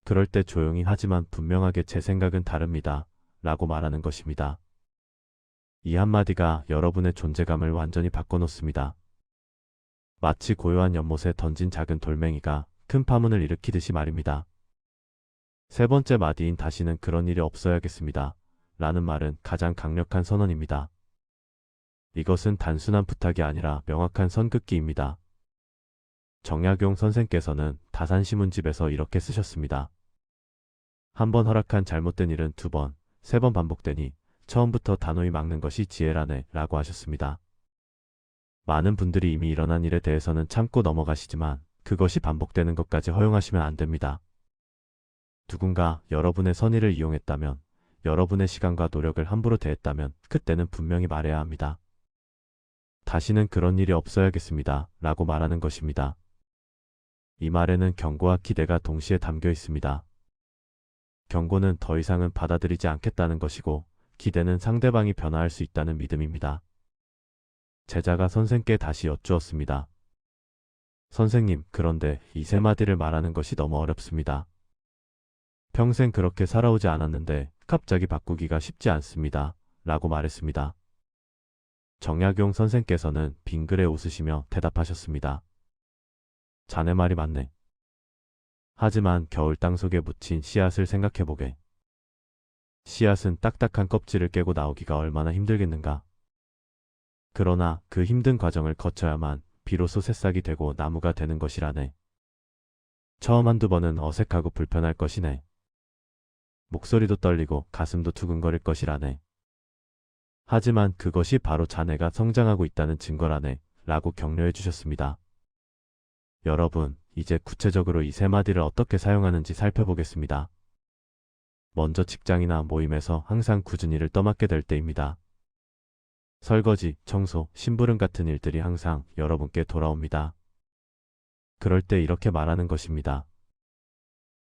[SPEAKER 1] 그럴 때 조용히 하지만 분명하게 제 생각은 다릅니다. 라고 말하는 것입니다. 이 한마디가 여러분의 존재감을 완전히 바꿔놓습니다. 마치 고요한 연못에 던진 작은 돌멩이가 큰 파문을 일으키듯이 말입니다. 세 번째 마디인 다시는 그런 일이 없어야겠습니다. 라는 말은 가장 강력한 선언입니다. 이것은 단순한 부탁이 아니라 명확한 선긋기입니다. 정약용 선생께서는 다산시문집에서 이렇게 쓰셨습니다. 한 번 허락한 잘못된 일은 두 번, 세 번 반복되니 처음부터 단호히 막는 것이 지혜라네 라고 하셨습니다. 많은 분들이 이미 일어난 일에 대해서는 참고 넘어가시지만 그것이 반복되는 것까지 허용하시면 안 됩니다. 누군가 여러분의 선의를 이용했다면, 여러분의 시간과 노력을 함부로 대했다면 그때는 분명히 말해야 합니다. 다시는 그런 일이 없어야겠습니다. 라고 말하는 것입니다. 이 말에는 경고와 기대가 동시에 담겨 있습니다. 경고는 더 이상은 받아들이지 않겠다는 것이고, 기대는 상대방이 변화할 수 있다는 믿음입니다. 제자가 선생께 다시 여쭈었습니다. 선생님, 그런데 이 세 마디를 말하는 것이 너무 어렵습니다. 평생 그렇게 살아오지 않았는데 갑자기 바꾸기가 쉽지 않습니다. 라고 말했습니다. 정약용 선생께서는 빙그레 웃으시며 대답하셨습니다. 자네 말이 맞네. 하지만 겨울 땅속에 묻힌 씨앗을 생각해보게. 씨앗은 딱딱한 껍질을 깨고 나오기가 얼마나 힘들겠는가. 그러나 그 힘든 과정을 거쳐야만 비로소 새싹이 되고 나무가 되는 것이라네. 처음 한두 번은 어색하고 불편할 것이네. 목소리도 떨리고 가슴도 두근거릴 것이라네. 하지만 그것이 바로 자네가 성장하고 있다는 증거라네 라고 격려해 주셨습니다. 여러분, 이제 구체적으로 이 세 마디를 어떻게 사용하는지 살펴보겠습니다. 먼저 직장이나 모임에서 항상 굳은 일을 떠맡게 될 때입니다. 설거지, 청소, 심부름 같은 일들이 항상 여러분께 돌아옵니다. 그럴 때 이렇게 말하는 것입니다.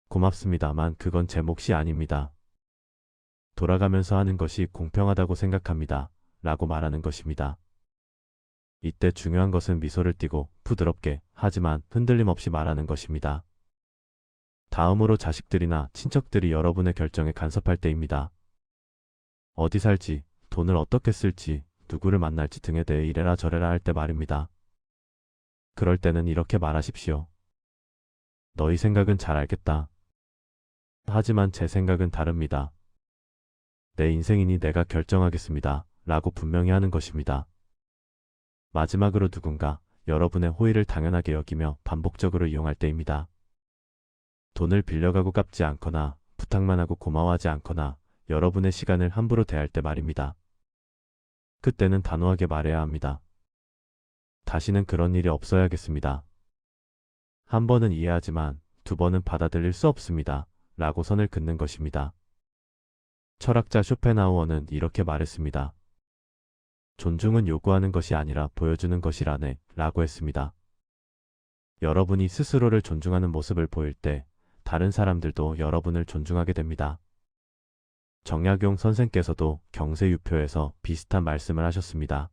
[SPEAKER 1] 고맙습니다만 그건 제 몫이 아닙니다. 돌아가면서 하는 것이 공평하다고 생각합니다. 라고 말하는 것입니다. 이때 중요한 것은 미소를 띠고 부드럽게 하지만 흔들림 없이 말하는 것입니다. 다음으로 자식들이나 친척들이 여러분의 결정에 간섭할 때입니다. 어디 살지, 돈을 어떻게 쓸지, 누구를 만날지 등에 대해 이래라 저래라 할 때 말입니다. 그럴 때는 이렇게 말하십시오. 너희 생각은 잘 알겠다. 하지만 제 생각은 다릅니다. 내 인생이니 내가 결정하겠습니다. 라고 분명히 하는 것입니다. 마지막으로 누군가 여러분의 호의를 당연하게 여기며 반복적으로 이용할 때입니다. 돈을 빌려가고 갚지 않거나 부탁만 하고 고마워하지 않거나 여러분의 시간을 함부로 대할 때 말입니다. 그때는 단호하게 말해야 합니다. 다시는 그런 일이 없어야겠습니다. 한 번은 이해하지만 두 번은 받아들일 수 없습니다. 라고 선을 긋는 것입니다. 철학자 쇼펜하우어는 이렇게 말했습니다. 존중은 요구하는 것이 아니라 보여주는 것이라네 라고 했습니다. 여러분이 스스로를 존중하는 모습을 보일 때 다른 사람들도 여러분을 존중하게 됩니다. 정약용 선생께서도 경세유표에서 비슷한 말씀을 하셨습니다.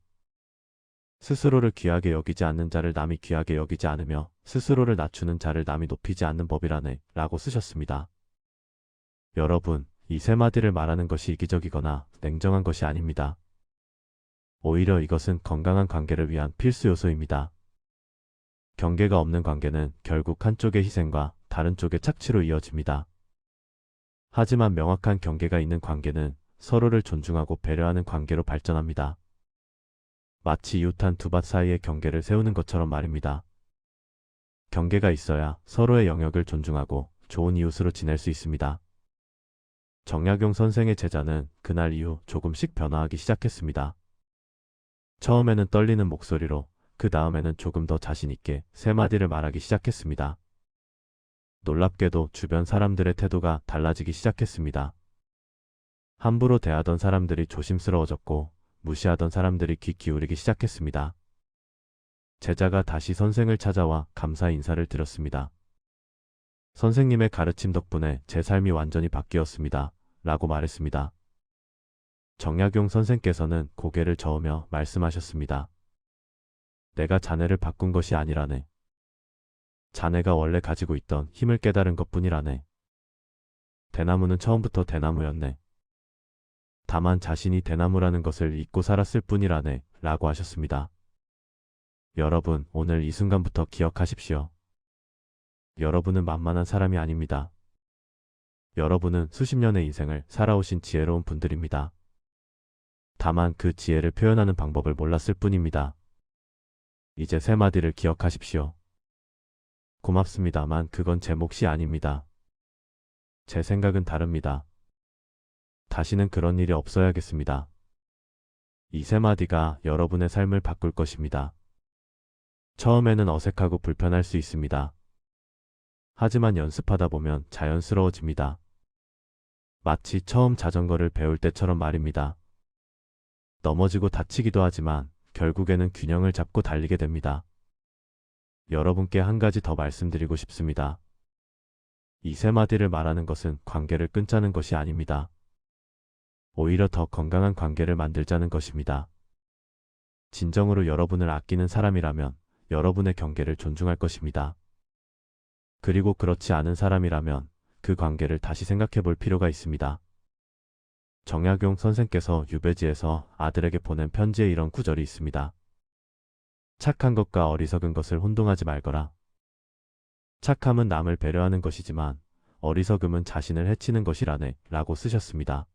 [SPEAKER 1] 스스로를 귀하게 여기지 않는 자를 남이 귀하게 여기지 않으며 스스로를 낮추는 자를 남이 높이지 않는 법이라네 라고 쓰셨습니다. 여러분, 이 세 마디를 말하는 것이 이기적이거나 냉정한 것이 아닙니다. 오히려 이것은 건강한 관계를 위한 필수 요소입니다. 경계가 없는 관계는 결국 한쪽의 희생과 다른 쪽의 착취로 이어집니다. 하지만 명확한 경계가 있는 관계는 서로를 존중하고 배려하는 관계로 발전합니다. 마치 이웃한 두 밭 사이의 경계를 세우는 것처럼 말입니다. 경계가 있어야 서로의 영역을 존중하고 좋은 이웃으로 지낼 수 있습니다. 정약용 선생의 제자는 그날 이후 조금씩 변화하기 시작했습니다. 처음에는 떨리는 목소리로, 그 다음에는 조금 더 자신있게 세 마디를 말하기 시작했습니다. 놀랍게도 주변 사람들의 태도가 달라지기 시작했습니다. 함부로 대하던 사람들이 조심스러워졌고 무시하던 사람들이 귀 기울이기 시작했습니다. 제자가 다시 선생을 찾아와 감사 인사를 드렸습니다. 선생님의 가르침 덕분에 제 삶이 완전히 바뀌었습니다. 라고 말했습니다. 정약용 선생께서는 고개를 저으며 말씀하셨습니다. 내가 자네를 바꾼 것이 아니라네. 자네가 원래 가지고 있던 힘을 깨달은 것뿐이라네. 대나무는 처음부터 대나무였네. 다만 자신이 대나무라는 것을 잊고 살았을 뿐이라네. 라고 하셨습니다. 여러분, 오늘 이 순간부터 기억하십시오. 여러분은 만만한 사람이 아닙니다. 여러분은 수십 년의 인생을 살아오신 지혜로운 분들입니다. 다만 그 지혜를 표현하는 방법을 몰랐을 뿐입니다. 이제 세 마디를 기억하십시오. 고맙습니다만 그건 제 몫이 아닙니다. 제 생각은 다릅니다. 다시는 그런 일이 없어야겠습니다. 이 세 마디가 여러분의 삶을 바꿀 것입니다. 처음에는 어색하고 불편할 수 있습니다. 하지만 연습하다 보면 자연스러워집니다. 마치 처음 자전거를 배울 때처럼 말입니다. 넘어지고 다치기도 하지만 결국에는 균형을 잡고 달리게 됩니다. 여러분께 한 가지 더 말씀드리고 싶습니다. 이 세 마디를 말하는 것은 관계를 끊자는 것이 아닙니다. 오히려 더 건강한 관계를 만들자는 것입니다. 진정으로 여러분을 아끼는 사람이라면 여러분의 경계를 존중할 것입니다. 그리고 그렇지 않은 사람이라면 그 관계를 다시 생각해 볼 필요가 있습니다. 정약용 선생께서 유배지에서 아들에게 보낸 편지에 이런 구절이 있습니다. 착한 것과 어리석은 것을 혼동하지 말거라. 착함은 남을 배려하는 것이지만 어리석음은 자신을 해치는 것이라네 라고 쓰셨습니다.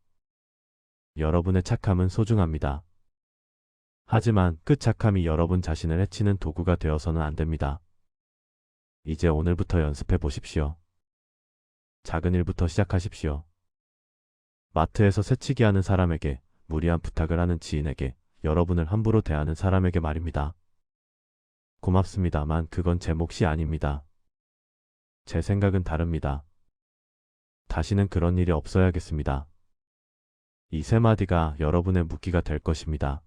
[SPEAKER 1] 여러분의 착함은 소중합니다. 하지만 그 착함이 여러분 자신을 해치는 도구가 되어서는 안 됩니다. 이제 오늘부터 연습해 보십시오. 작은 일부터 시작하십시오. 마트에서 새치기 하는 사람에게, 무리한 부탁을 하는 지인에게, 여러분을 함부로 대하는 사람에게 말입니다. 고맙습니다만 그건 제 몫이 아닙니다. 제 생각은 다릅니다. 다시는 그런 일이 없어야겠습니다. 이 세 마디가 여러분의 무기가 될 것입니다.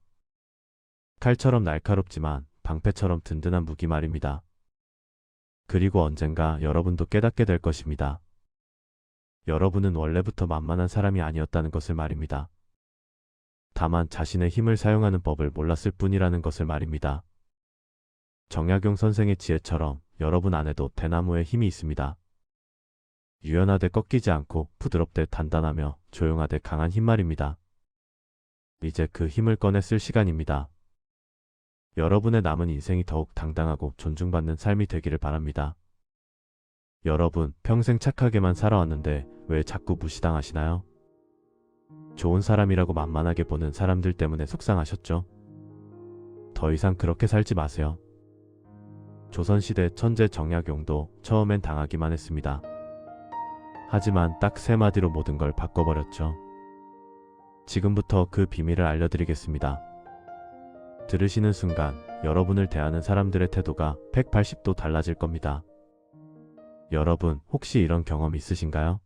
[SPEAKER 1] 칼처럼 날카롭지만 방패처럼 든든한 무기 말입니다. 그리고 언젠가 여러분도 깨닫게 될 것입니다. 여러분은 원래부터 만만한 사람이 아니었다는 것을 말입니다. 다만 자신의 힘을 사용하는 법을 몰랐을 뿐이라는 것을 말입니다. 정약용 선생의 지혜처럼 여러분 안에도 대나무의 힘이 있습니다. 유연하되 꺾이지 않고 부드럽되 단단하며 조용하되 강한 힘 말입니다. 이제 그 힘을 꺼내 쓸 시간입니다. 여러분의 남은 인생이 더욱 당당하고 존중받는 삶이 되기를 바랍니다. 여러분, 평생 착하게만 살아왔는데 왜 자꾸 무시당하시나요? 좋은 사람이라고 만만하게 보는 사람들 때문에 속상하셨죠? 더 이상 그렇게 살지 마세요. 조선시대 천재 정약용도 처음엔 당하기만 했습니다. 하지만 딱 3마디로 모든 걸 바꿔버렸죠. 지금부터 그 비밀을 알려드리겠습니다. 들으시는 순간 여러분을 대하는 사람들의 태도가 180도 달라질 겁니다. 여러분, 혹시 이런 경험 있으신가요?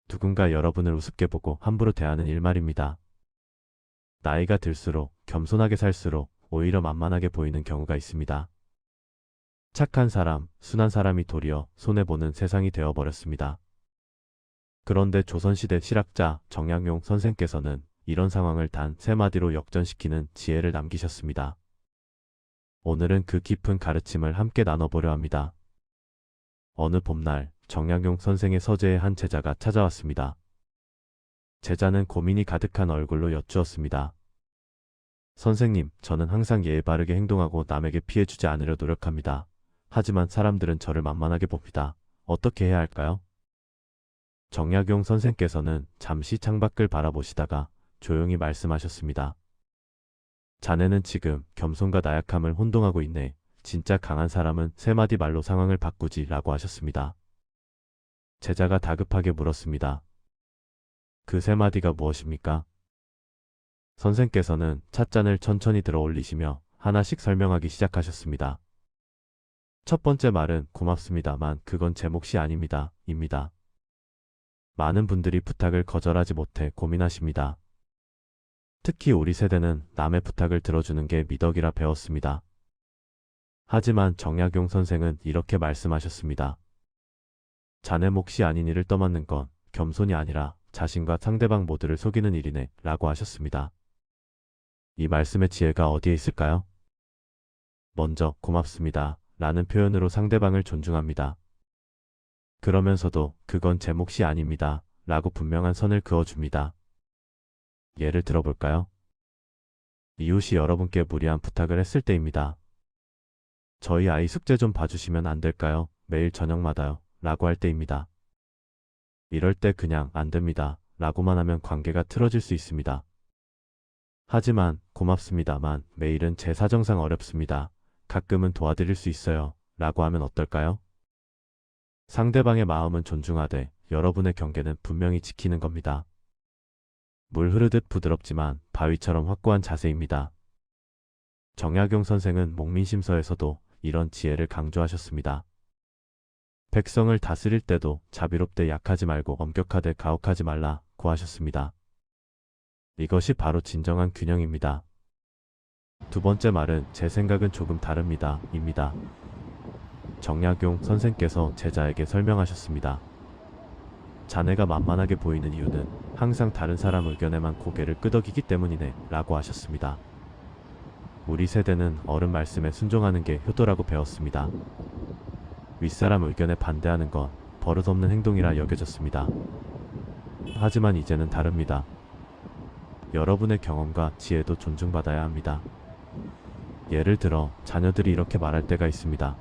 [SPEAKER 1] 누군가 여러분을 우습게 보고 함부로 대하는 일 말입니다. 나이가 들수록 겸손하게 살수록 오히려 만만하게 보이는 경우가 있습니다. 착한 사람, 순한 사람이 도리어 손해보는 세상이 되어버렸습니다. 그런데 조선시대 실학자 정약용 선생께서는 이런 상황을 단 3마디로 역전시키는 지혜를 남기셨습니다. 오늘은 그 깊은 가르침을 함께 나눠보려 합니다. 어느 봄날 정약용 선생의 서재에 한 제자가 찾아왔습니다. 제자는 고민이 가득한 얼굴로 여쭈었습니다. 선생님, 저는 항상 예의 바르게 행동하고 남에게 피해 주지 않으려 노력합니다. 하지만 사람들은 저를 만만하게 봅니다. 어떻게 해야 할까요? 정약용 선생께서는 잠시 창밖을 바라보시다가 조용히 말씀하셨습니다. 자네는 지금 겸손과 나약함을 혼동하고 있네. 진짜 강한 사람은 3마디 말로 상황을 바꾸지 라고 하셨습니다. 제자가 다급하게 물었습니다. 그 3마디가 무엇입니까? 선생께서는 찻잔을 천천히 들어 올리시며 하나씩 설명하기 시작하셨습니다. 첫 번째 말은 고맙습니다만 그건 제 몫이 아닙니다. 입니다. 많은 분들이 부탁을 거절하지 못해 고민하십니다. 특히 우리 세대는 남의 부탁을 들어주는 게 미덕이라 배웠습니다. 하지만 정약용 선생은 이렇게 말씀하셨습니다. 자네 몫이 아닌 일을 떠맡는 건 겸손이 아니라 자신과 상대방 모두를 속이는 일이네 라고 하셨습니다. 이 말씀의 지혜가 어디에 있을까요? 먼저 고맙습니다 라는 표현으로 상대방을 존중합니다. 그러면서도 그건 제 몫이 아닙니다 라고 분명한 선을 그어줍니다. 예를 들어볼까요? 이웃이 여러분께 무리한 부탁을 했을 때입니다. 저희 아이 숙제 좀 봐주시면 안 될까요? 매일 저녁마다요 라고 할 때입니다. 이럴 때 그냥 안 됩니다 라고만 하면 관계가 틀어질 수 있습니다. 하지만 고맙습니다만 매일은 제 사정상 어렵습니다. 가끔은 도와드릴 수 있어요 라고 하면 어떨까요? 상대방의 마음은 존중하되 여러분의 경계는 분명히 지키는 겁니다. 물 흐르듯 부드럽지만 바위처럼 확고한 자세입니다. 정약용 선생은 목민심서에서도 이런 지혜를 강조하셨습니다. 백성을 다스릴 때도 자비롭되 약하지 말고 엄격하되 가혹하지 말라고 하셨습니다. 이것이 바로 진정한 균형입니다. 두 번째 말은 제 생각은 조금 다릅니다. 입니다. 정약용 선생께서 제자에게 설명하셨습니다. 자네가 만만하게 보이는 이유는 항상 다른 사람 의견에만 고개를 끄덕이기 때문이네 라고 하셨습니다. 우리 세대는 어른 말씀에 순종하는 게 효도라고 배웠습니다. 윗사람 의견에 반대하는 건 버릇없는 행동이라 여겨졌습니다. 하지만 이제는 다릅니다. 여러분의 경험과 지혜도 존중받아야 합니다. 예를 들어 자녀들이 이렇게 말할 때가 있습니다.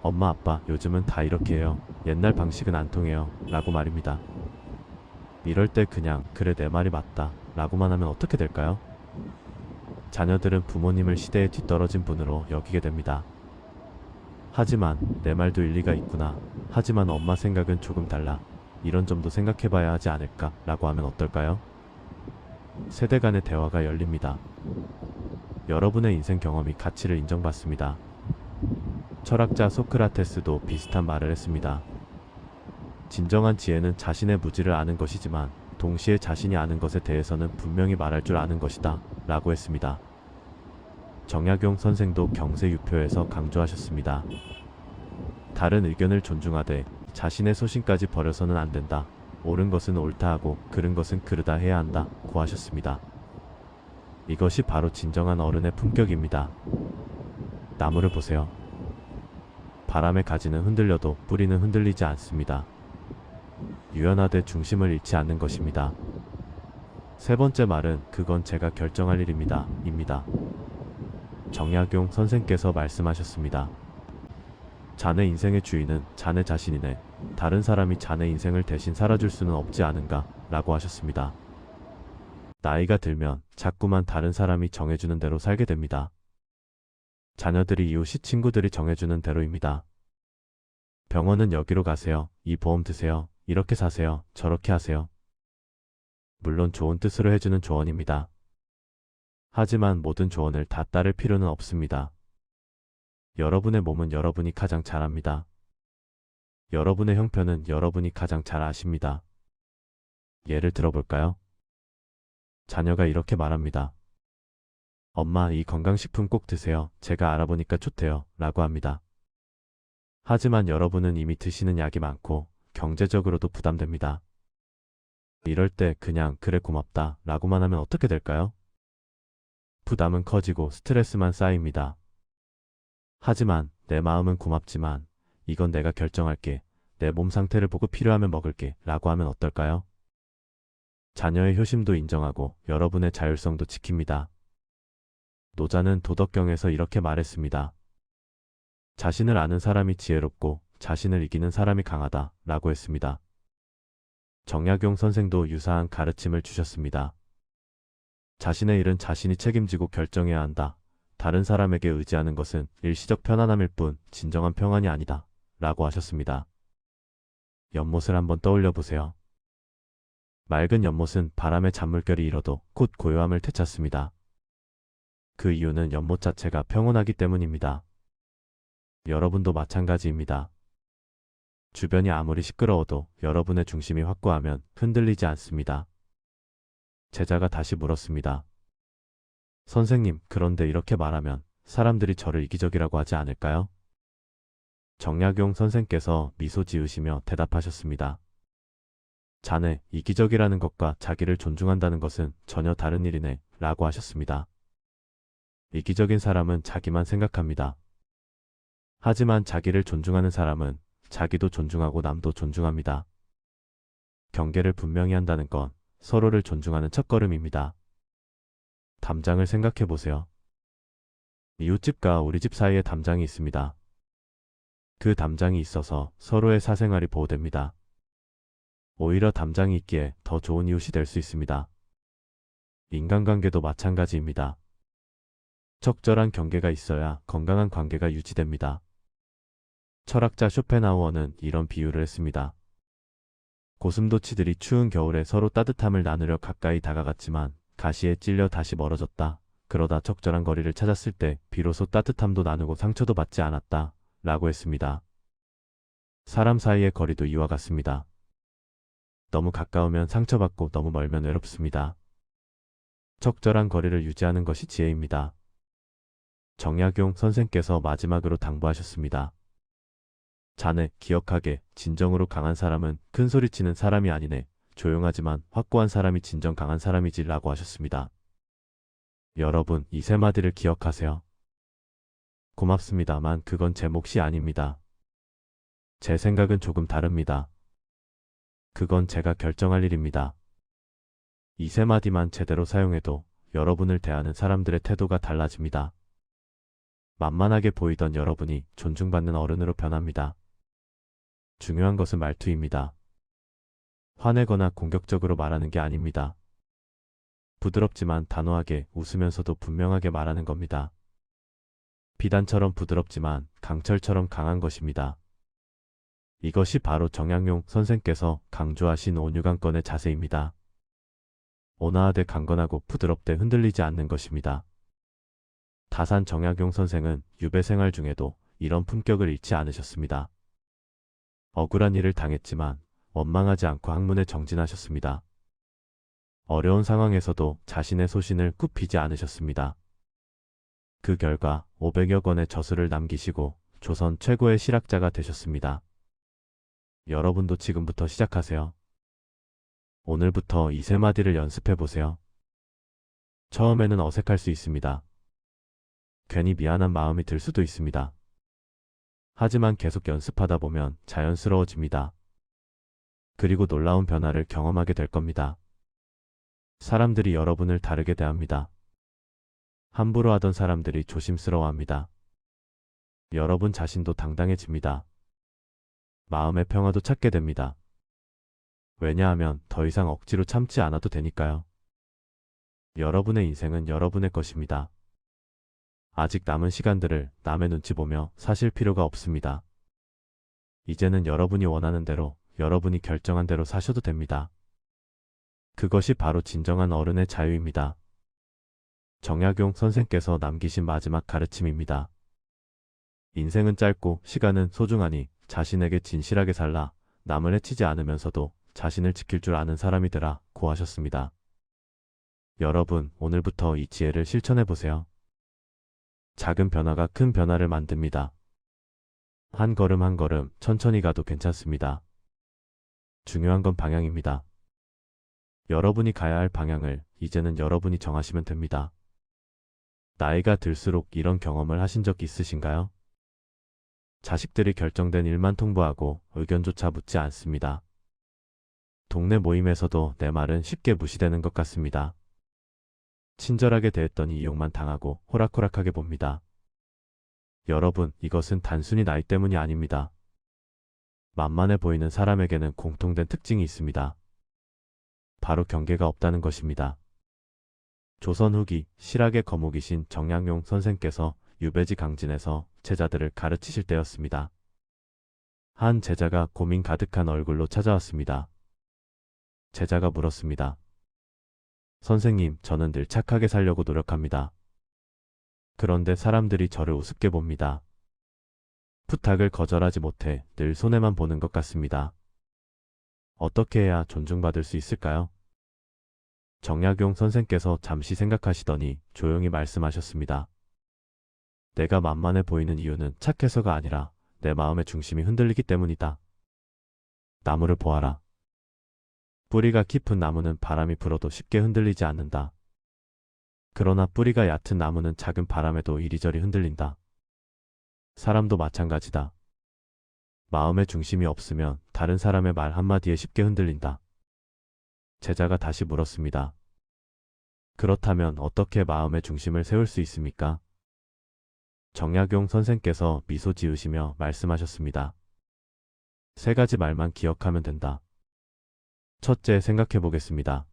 [SPEAKER 1] 엄마 아빠 요즘은 다 이렇게 해요. 옛날 방식은 안 통해요 라고 말입니다. 이럴 때 그냥 그래 내 말이 맞다 라고만 하면 어떻게 될까요? 자녀들은 부모님을 시대에 뒤떨어진 분으로 여기게 됩니다. 하지만 내 말도 일리가 있구나. 하지만 엄마 생각은 조금 달라. 이런 점도 생각해봐야 하지 않을까 라고 하면 어떨까요? 세대 간의 대화가 열립니다. 여러분의 인생 경험이 가치를 인정받습니다. 철학자 소크라테스도 비슷한 말을 했습니다. 진정한 지혜는 자신의 무지를 아는 것이지만 동시에 자신이 아는 것에 대해서는 분명히 말할 줄 아는 것이다 라고 했습니다. 정약용 선생도 경세유표에서 강조하셨습니다. 다른 의견을 존중하되 자신의 소신까지 버려서는 안 된다. 옳은 것은 옳다 하고 그른 것은 그르다 해야 한다 고 하셨습니다. 이것이 바로 진정한 어른의 품격입니다. 나무를 보세요. 바람의 가지는 흔들려도 뿌리는 흔들리지 않습니다. 유연하되 중심을 잃지 않는 것입니다. 세 번째 말은 그건 제가 결정할 일입니다. 입니다. 정약용 선생께서 말씀하셨습니다. 자네 인생의 주인은 자네 자신이네. 다른 사람이 자네 인생을 대신 살아줄 수는 없지 않은가? 라고 하셨습니다. 나이가 들면 자꾸만 다른 사람이 정해주는 대로 살게 됩니다. 자녀들이 이웃이 친구들이 정해주는 대로입니다. 병원은 여기로 가세요. 이 보험 드세요. 이렇게 사세요. 저렇게 하세요. 물론 좋은 뜻으로 해주는 조언입니다. 하지만 모든 조언을 다 따를 필요는 없습니다. 여러분의 몸은 여러분이 가장 잘 압니다. 여러분의 형편은 여러분이 가장 잘 아십니다. 예를 들어볼까요? 자녀가 이렇게 말합니다. 엄마, 이 건강식품 꼭 드세요. 제가 알아보니까 좋대요. 라고 합니다. 하지만 여러분은 이미 드시는 약이 많고 경제적으로도 부담됩니다. 이럴 때 그냥 그래 고맙다 라고만 하면 어떻게 될까요? 부담은 커지고 스트레스만 쌓입니다. 하지만 내 마음은 고맙지만 이건 내가 결정할게. 내 몸 상태를 보고 필요하면 먹을게 라고 하면 어떨까요? 자녀의 효심도 인정하고 여러분의 자율성도 지킵니다. 노자는 도덕경에서 이렇게 말했습니다. 자신을 아는 사람이 지혜롭고 자신을 이기는 사람이 강하다 라고 했습니다. 정약용 선생도 유사한 가르침을 주셨습니다. 자신의 일은 자신이 책임지고 결정해야 한다. 다른 사람에게 의지하는 것은 일시적 편안함일 뿐 진정한 평안이 아니다 라고 하셨습니다. 연못을 한번 떠올려 보세요. 맑은 연못은 바람에 잔물결이 일어도 곧 고요함을 되찾습니다. 그 이유는 연못 자체가 평온하기 때문입니다. 여러분도 마찬가지입니다. 주변이 아무리 시끄러워도 여러분의 중심이 확고하면 흔들리지 않습니다. 제자가 다시 물었습니다. 선생님, 그런데 이렇게 말하면 사람들이 저를 이기적이라고 하지 않을까요? 정약용 선생께서 미소 지으시며 대답하셨습니다. 자네, 이기적이라는 것과 자기를 존중한다는 것은 전혀 다른 일이네 라고 하셨습니다. 이기적인 사람은 자기만 생각합니다. 하지만 자기를 존중하는 사람은 자기도 존중하고 남도 존중합니다. 경계를 분명히 한다는 건 서로를 존중하는 첫걸음입니다. 담장을 생각해 보세요. 이웃집과 우리 집 사이에 담장이 있습니다. 그 담장이 있어서 서로의 사생활이 보호됩니다. 오히려 담장이 있기에 더 좋은 이웃이 될 수 있습니다. 인간관계도 마찬가지입니다. 적절한 경계가 있어야 건강한 관계가 유지됩니다. 철학자 쇼펜하우어는 이런 비유를 했습니다. 고슴도치들이 추운 겨울에 서로 따뜻함을 나누려 가까이 다가갔지만 가시에 찔려 다시 멀어졌다. 그러다 적절한 거리를 찾았을 때 비로소 따뜻함도 나누고 상처도 받지 않았다. 라고 했습니다. 사람 사이의 거리도 이와 같습니다. 너무 가까우면 상처받고 너무 멀면 외롭습니다. 적절한 거리를 유지하는 것이 지혜입니다. 정약용 선생께서 마지막으로 당부하셨습니다. 자네, 기억하게 진정으로 강한 사람은 큰 소리치는 사람이 아니네. 조용하지만 확고한 사람이 진정 강한 사람이지 라고 하셨습니다. 여러분, 이 세 마디를 기억하세요. 고맙습니다만 그건 제 몫이 아닙니다. 제 생각은 조금 다릅니다. 그건 제가 결정할 일입니다. 이 세 마디만 제대로 사용해도 여러분을 대하는 사람들의 태도가 달라집니다. 만만하게 보이던 여러분이 존중받는 어른으로 변합니다. 중요한 것은 말투입니다. 화내거나 공격적으로 말하는 게 아닙니다. 부드럽지만 단호하게 웃으면서도 분명하게 말하는 겁니다. 비단처럼 부드럽지만 강철처럼 강한 것입니다. 이것이 바로 정약용 선생께서 강조하신 온유강권의 자세입니다. 온화하되 강건하고 부드럽되 흔들리지 않는 것입니다. 다산 정약용 선생은 유배 생활 중에도 이런 품격을 잃지 않으셨습니다. 억울한 일을 당했지만 원망하지 않고 학문에 정진하셨습니다. 어려운 상황에서도 자신의 소신을 굽히지 않으셨습니다. 그 결과 500여 권의 저술을 남기시고 조선 최고의 실학자가 되셨습니다. 여러분도 지금부터 시작하세요. 오늘부터 이 세 마디를 연습해 보세요. 처음에는 어색할 수 있습니다. 괜히 미안한 마음이 들 수도 있습니다. 하지만 계속 연습하다 보면 자연스러워집니다. 그리고 놀라운 변화를 경험하게 될 겁니다. 사람들이 여러분을 다르게 대합니다. 함부로 하던 사람들이 조심스러워합니다. 여러분 자신도 당당해집니다. 마음의 평화도 찾게 됩니다. 왜냐하면 더 이상 억지로 참지 않아도 되니까요. 여러분의 인생은 여러분의 것입니다. 아직 남은 시간들을 남의 눈치 보며 사실 필요가 없습니다. 이제는 여러분이 원하는 대로, 여러분이 결정한 대로 사셔도 됩니다. 그것이 바로 진정한 어른의 자유입니다. 정약용 선생께서 남기신 마지막 가르침입니다. 인생은 짧고 시간은 소중하니 자신에게 진실하게 살라. 남을 해치지 않으면서도 자신을 지킬 줄 아는 사람이 되라 고 하셨습니다. 여러분, 오늘부터 이 지혜를 실천해 보세요. 작은 변화가 큰 변화를 만듭니다. 한 걸음 한 걸음 천천히 가도 괜찮습니다. 중요한 건 방향입니다. 여러분이 가야 할 방향을 이제는 여러분이 정하시면 됩니다. 나이가 들수록 이런 경험을 하신 적 있으신가요? 자식들이 결정된 일만 통보하고 의견조차 묻지 않습니다. 동네 모임에서도 내 말은 쉽게 무시되는 것 같습니다. 친절하게 대했더니 이용만 당하고 호락호락하게 봅니다. 여러분, 이것은 단순히 나이 때문이 아닙니다. 만만해 보이는 사람에게는 공통된 특징이 있습니다. 바로 경계가 없다는 것입니다. 조선 후기 실학의 거목이신 정약용 선생께서 유배지 강진에서 제자들을 가르치실 때였습니다. 한 제자가 고민 가득한 얼굴로 찾아왔습니다. 제자가 물었습니다. 선생님, 저는 늘 착하게 살려고 노력합니다. 그런데 사람들이 저를 우습게 봅니다. 부탁을 거절하지 못해 늘 손해만 보는 것 같습니다. 어떻게 해야 존중받을 수 있을까요? 정약용 선생께서 잠시 생각하시더니 조용히 말씀하셨습니다. 내가 만만해 보이는 이유는 착해서가 아니라 내 마음의 중심이 흔들리기 때문이다. 나무를 보아라. 뿌리가 깊은 나무는 바람이 불어도 쉽게 흔들리지 않는다. 그러나 뿌리가 얕은 나무는 작은 바람에도 이리저리 흔들린다. 사람도 마찬가지다. 마음의 중심이 없으면 다른 사람의 말 한마디에 쉽게 흔들린다. 제자가 다시 물었습니다. 그렇다면 어떻게 마음의 중심을 세울 수 있습니까? 정약용 선생께서 미소 지으시며 말씀하셨습니다. 세 가지 말만 기억하면 된다. 첫째, 생각해 보겠습니다.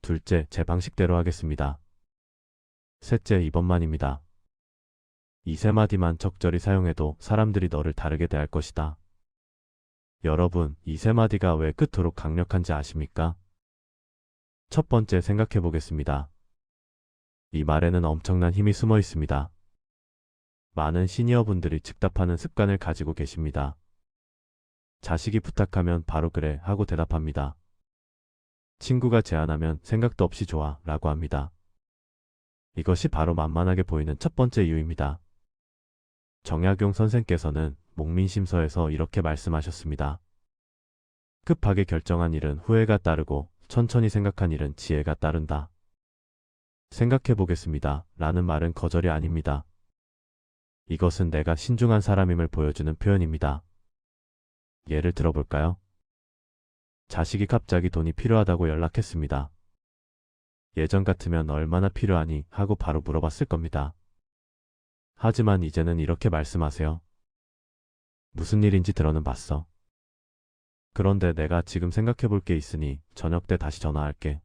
[SPEAKER 1] 둘째, 제 방식대로 하겠습니다. 셋째, 이번만입니다. 이 세 마디만 적절히 사용해도 사람들이 너를 다르게 대할 것이다. 여러분, 이 세 마디가 왜 그토록 강력한지 아십니까? 첫 번째, 생각해 보겠습니다. 이 말에는 엄청난 힘이 숨어 있습니다. 많은 시니어분들이 즉답하는 습관을 가지고 계십니다. 자식이 부탁하면 바로 그래 하고 대답합니다. 친구가 제안하면 생각도 없이 좋아 라고 합니다. 이것이 바로 만만하게 보이는 첫 번째 이유입니다. 정약용 선생께서는 목민심서에서 이렇게 말씀하셨습니다. 급하게 결정한 일은 후회가 따르고 천천히 생각한 일은 지혜가 따른다. 생각해 보겠습니다 라는 말은 거절이 아닙니다. 이것은 내가 신중한 사람임을 보여주는 표현입니다. 예를 들어볼까요? 자식이 갑자기 돈이 필요하다고 연락했습니다. 예전 같으면 얼마나 필요하니 하고 바로 물어봤을 겁니다. 하지만 이제는 이렇게 말씀하세요. 무슨 일인지 들어는 봤어. 그런데 내가 지금 생각해 볼 게 있으니 저녁 때 다시 전화할게.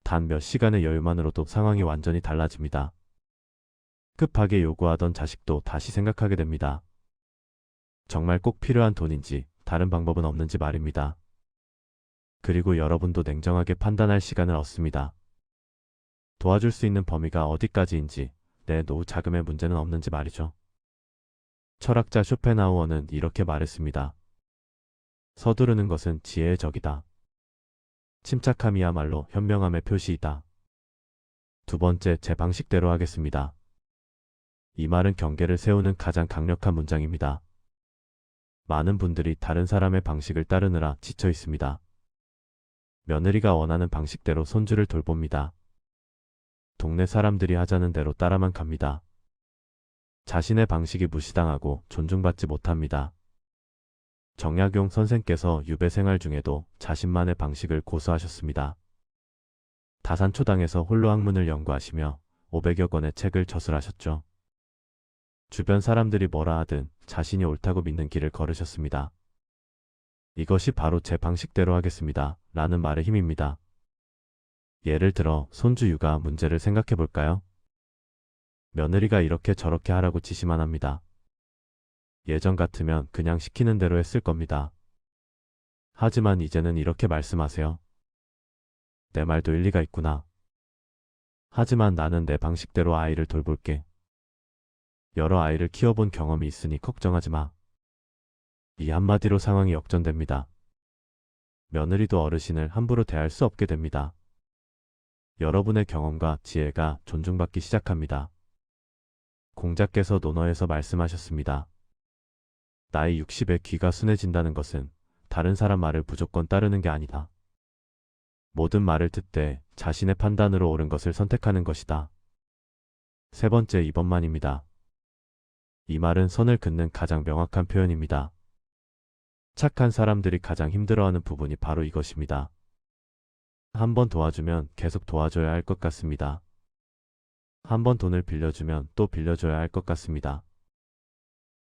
[SPEAKER 1] 단 몇 시간의 여유만으로도 상황이 완전히 달라집니다. 급하게 요구하던 자식도 다시 생각하게 됩니다. 정말 꼭 필요한 돈인지 다른 방법은 없는지 말입니다. 그리고 여러분도 냉정하게 판단할 시간을 얻습니다. 도와줄 수 있는 범위가 어디까지인지, 내 노후 자금의 문제는 없는지 말이죠. 철학자 쇼펜하우어는 이렇게 말했습니다. 서두르는 것은 지혜의 적이다. 침착함이야말로 현명함의 표시이다. 두 번째, 제 방식대로 하겠습니다. 이 말은 경계를 세우는 가장 강력한 문장입니다. 많은 분들이 다른 사람의 방식을 따르느라 지쳐 있습니다. 며느리가 원하는 방식대로 손주를 돌봅니다. 동네 사람들이 하자는 대로 따라만 갑니다. 자신의 방식이 무시당하고 존중받지 못합니다. 정약용 선생께서 유배 생활 중에도 자신만의 방식을 고수하셨습니다. 다산초당에서 홀로 학문을 연구하시며 500여 권의 책을 저술하셨죠. 주변 사람들이 뭐라 하든 자신이 옳다고 믿는 길을 걸으셨습니다. 이것이 바로 제 방식대로 하겠습니다. 라는 말의 힘입니다. 예를 들어 손주 육아 문제를 생각해 볼까요? 며느리가 이렇게 저렇게 하라고 지시만 합니다. 예전 같으면 그냥 시키는 대로 했을 겁니다. 하지만 이제는 이렇게 말씀하세요. 내 말도 일리가 있구나. 하지만 나는 내 방식대로 아이를 돌볼게. 여러 아이를 키워본 경험이 있으니 걱정하지 마. 이 한마디로 상황이 역전됩니다. 며느리도 어르신을 함부로 대할 수 없게 됩니다. 여러분의 경험과 지혜가 존중받기 시작합니다. 공자께서 논어에서 말씀하셨습니다. 나이 60에 귀가 순해진다는 것은 다른 사람 말을 무조건 따르는 게 아니다. 모든 말을 듣되 자신의 판단으로 옳은 것을 선택하는 것이다. 세 번째, 이번만입니다. 이 말은 선을 긋는 가장 명확한 표현입니다. 착한 사람들이 가장 힘들어하는 부분이 바로 이것입니다. 한 번 도와주면 계속 도와줘야 할 것 같습니다. 한 번 돈을 빌려주면 또 빌려줘야 할 것 같습니다.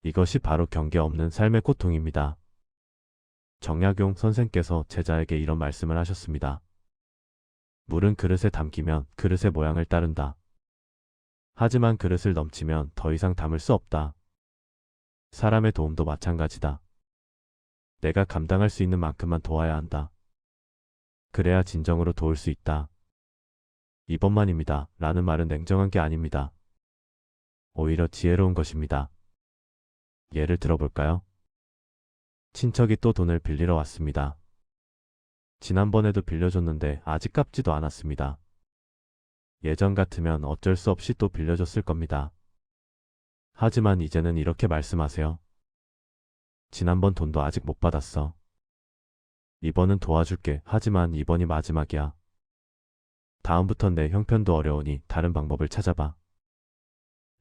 [SPEAKER 1] 이것이 바로 경계 없는 삶의 고통입니다. 정약용 선생께서 제자에게 이런 말씀을 하셨습니다. 물은 그릇에 담기면 그릇의 모양을 따른다. 하지만 그릇을 넘치면 더 이상 담을 수 없다. 사람의 도움도 마찬가지다. 내가 감당할 수 있는 만큼만 도와야 한다. 그래야 진정으로 도울 수 있다. 이번만입니다. 라는 말은 냉정한 게 아닙니다. 오히려 지혜로운 것입니다. 예를 들어볼까요? 친척이 또 돈을 빌리러 왔습니다. 지난번에도 빌려줬는데 아직 갚지도 않았습니다. 예전 같으면 어쩔 수 없이 또 빌려줬을 겁니다. 하지만 이제는 이렇게 말씀하세요. 지난번 돈도 아직 못 받았어. 이번은 도와줄게. 하지만 이번이 마지막이야. 다음부턴 내 형편도 어려우니 다른 방법을 찾아봐.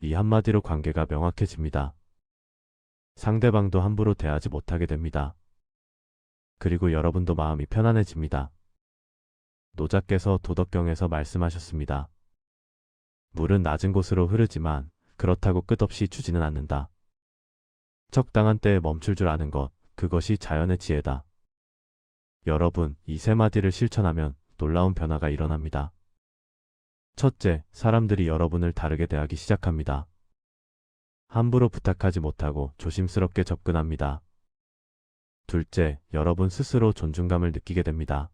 [SPEAKER 1] 이 한마디로 관계가 명확해집니다. 상대방도 함부로 대하지 못하게 됩니다. 그리고 여러분도 마음이 편안해집니다. 노자께서 도덕경에서 말씀하셨습니다. 물은 낮은 곳으로 흐르지만 그렇다고 끝없이 주지는 않는다. 적당한 때에 멈출 줄 아는 것, 그것이 자연의 지혜다. 여러분, 이 세 마디를 실천하면 놀라운 변화가 일어납니다. 첫째, 사람들이 여러분을 다르게 대하기 시작합니다. 함부로 부탁하지 못하고 조심스럽게 접근합니다. 둘째, 여러분 스스로 존중감을 느끼게 됩니다.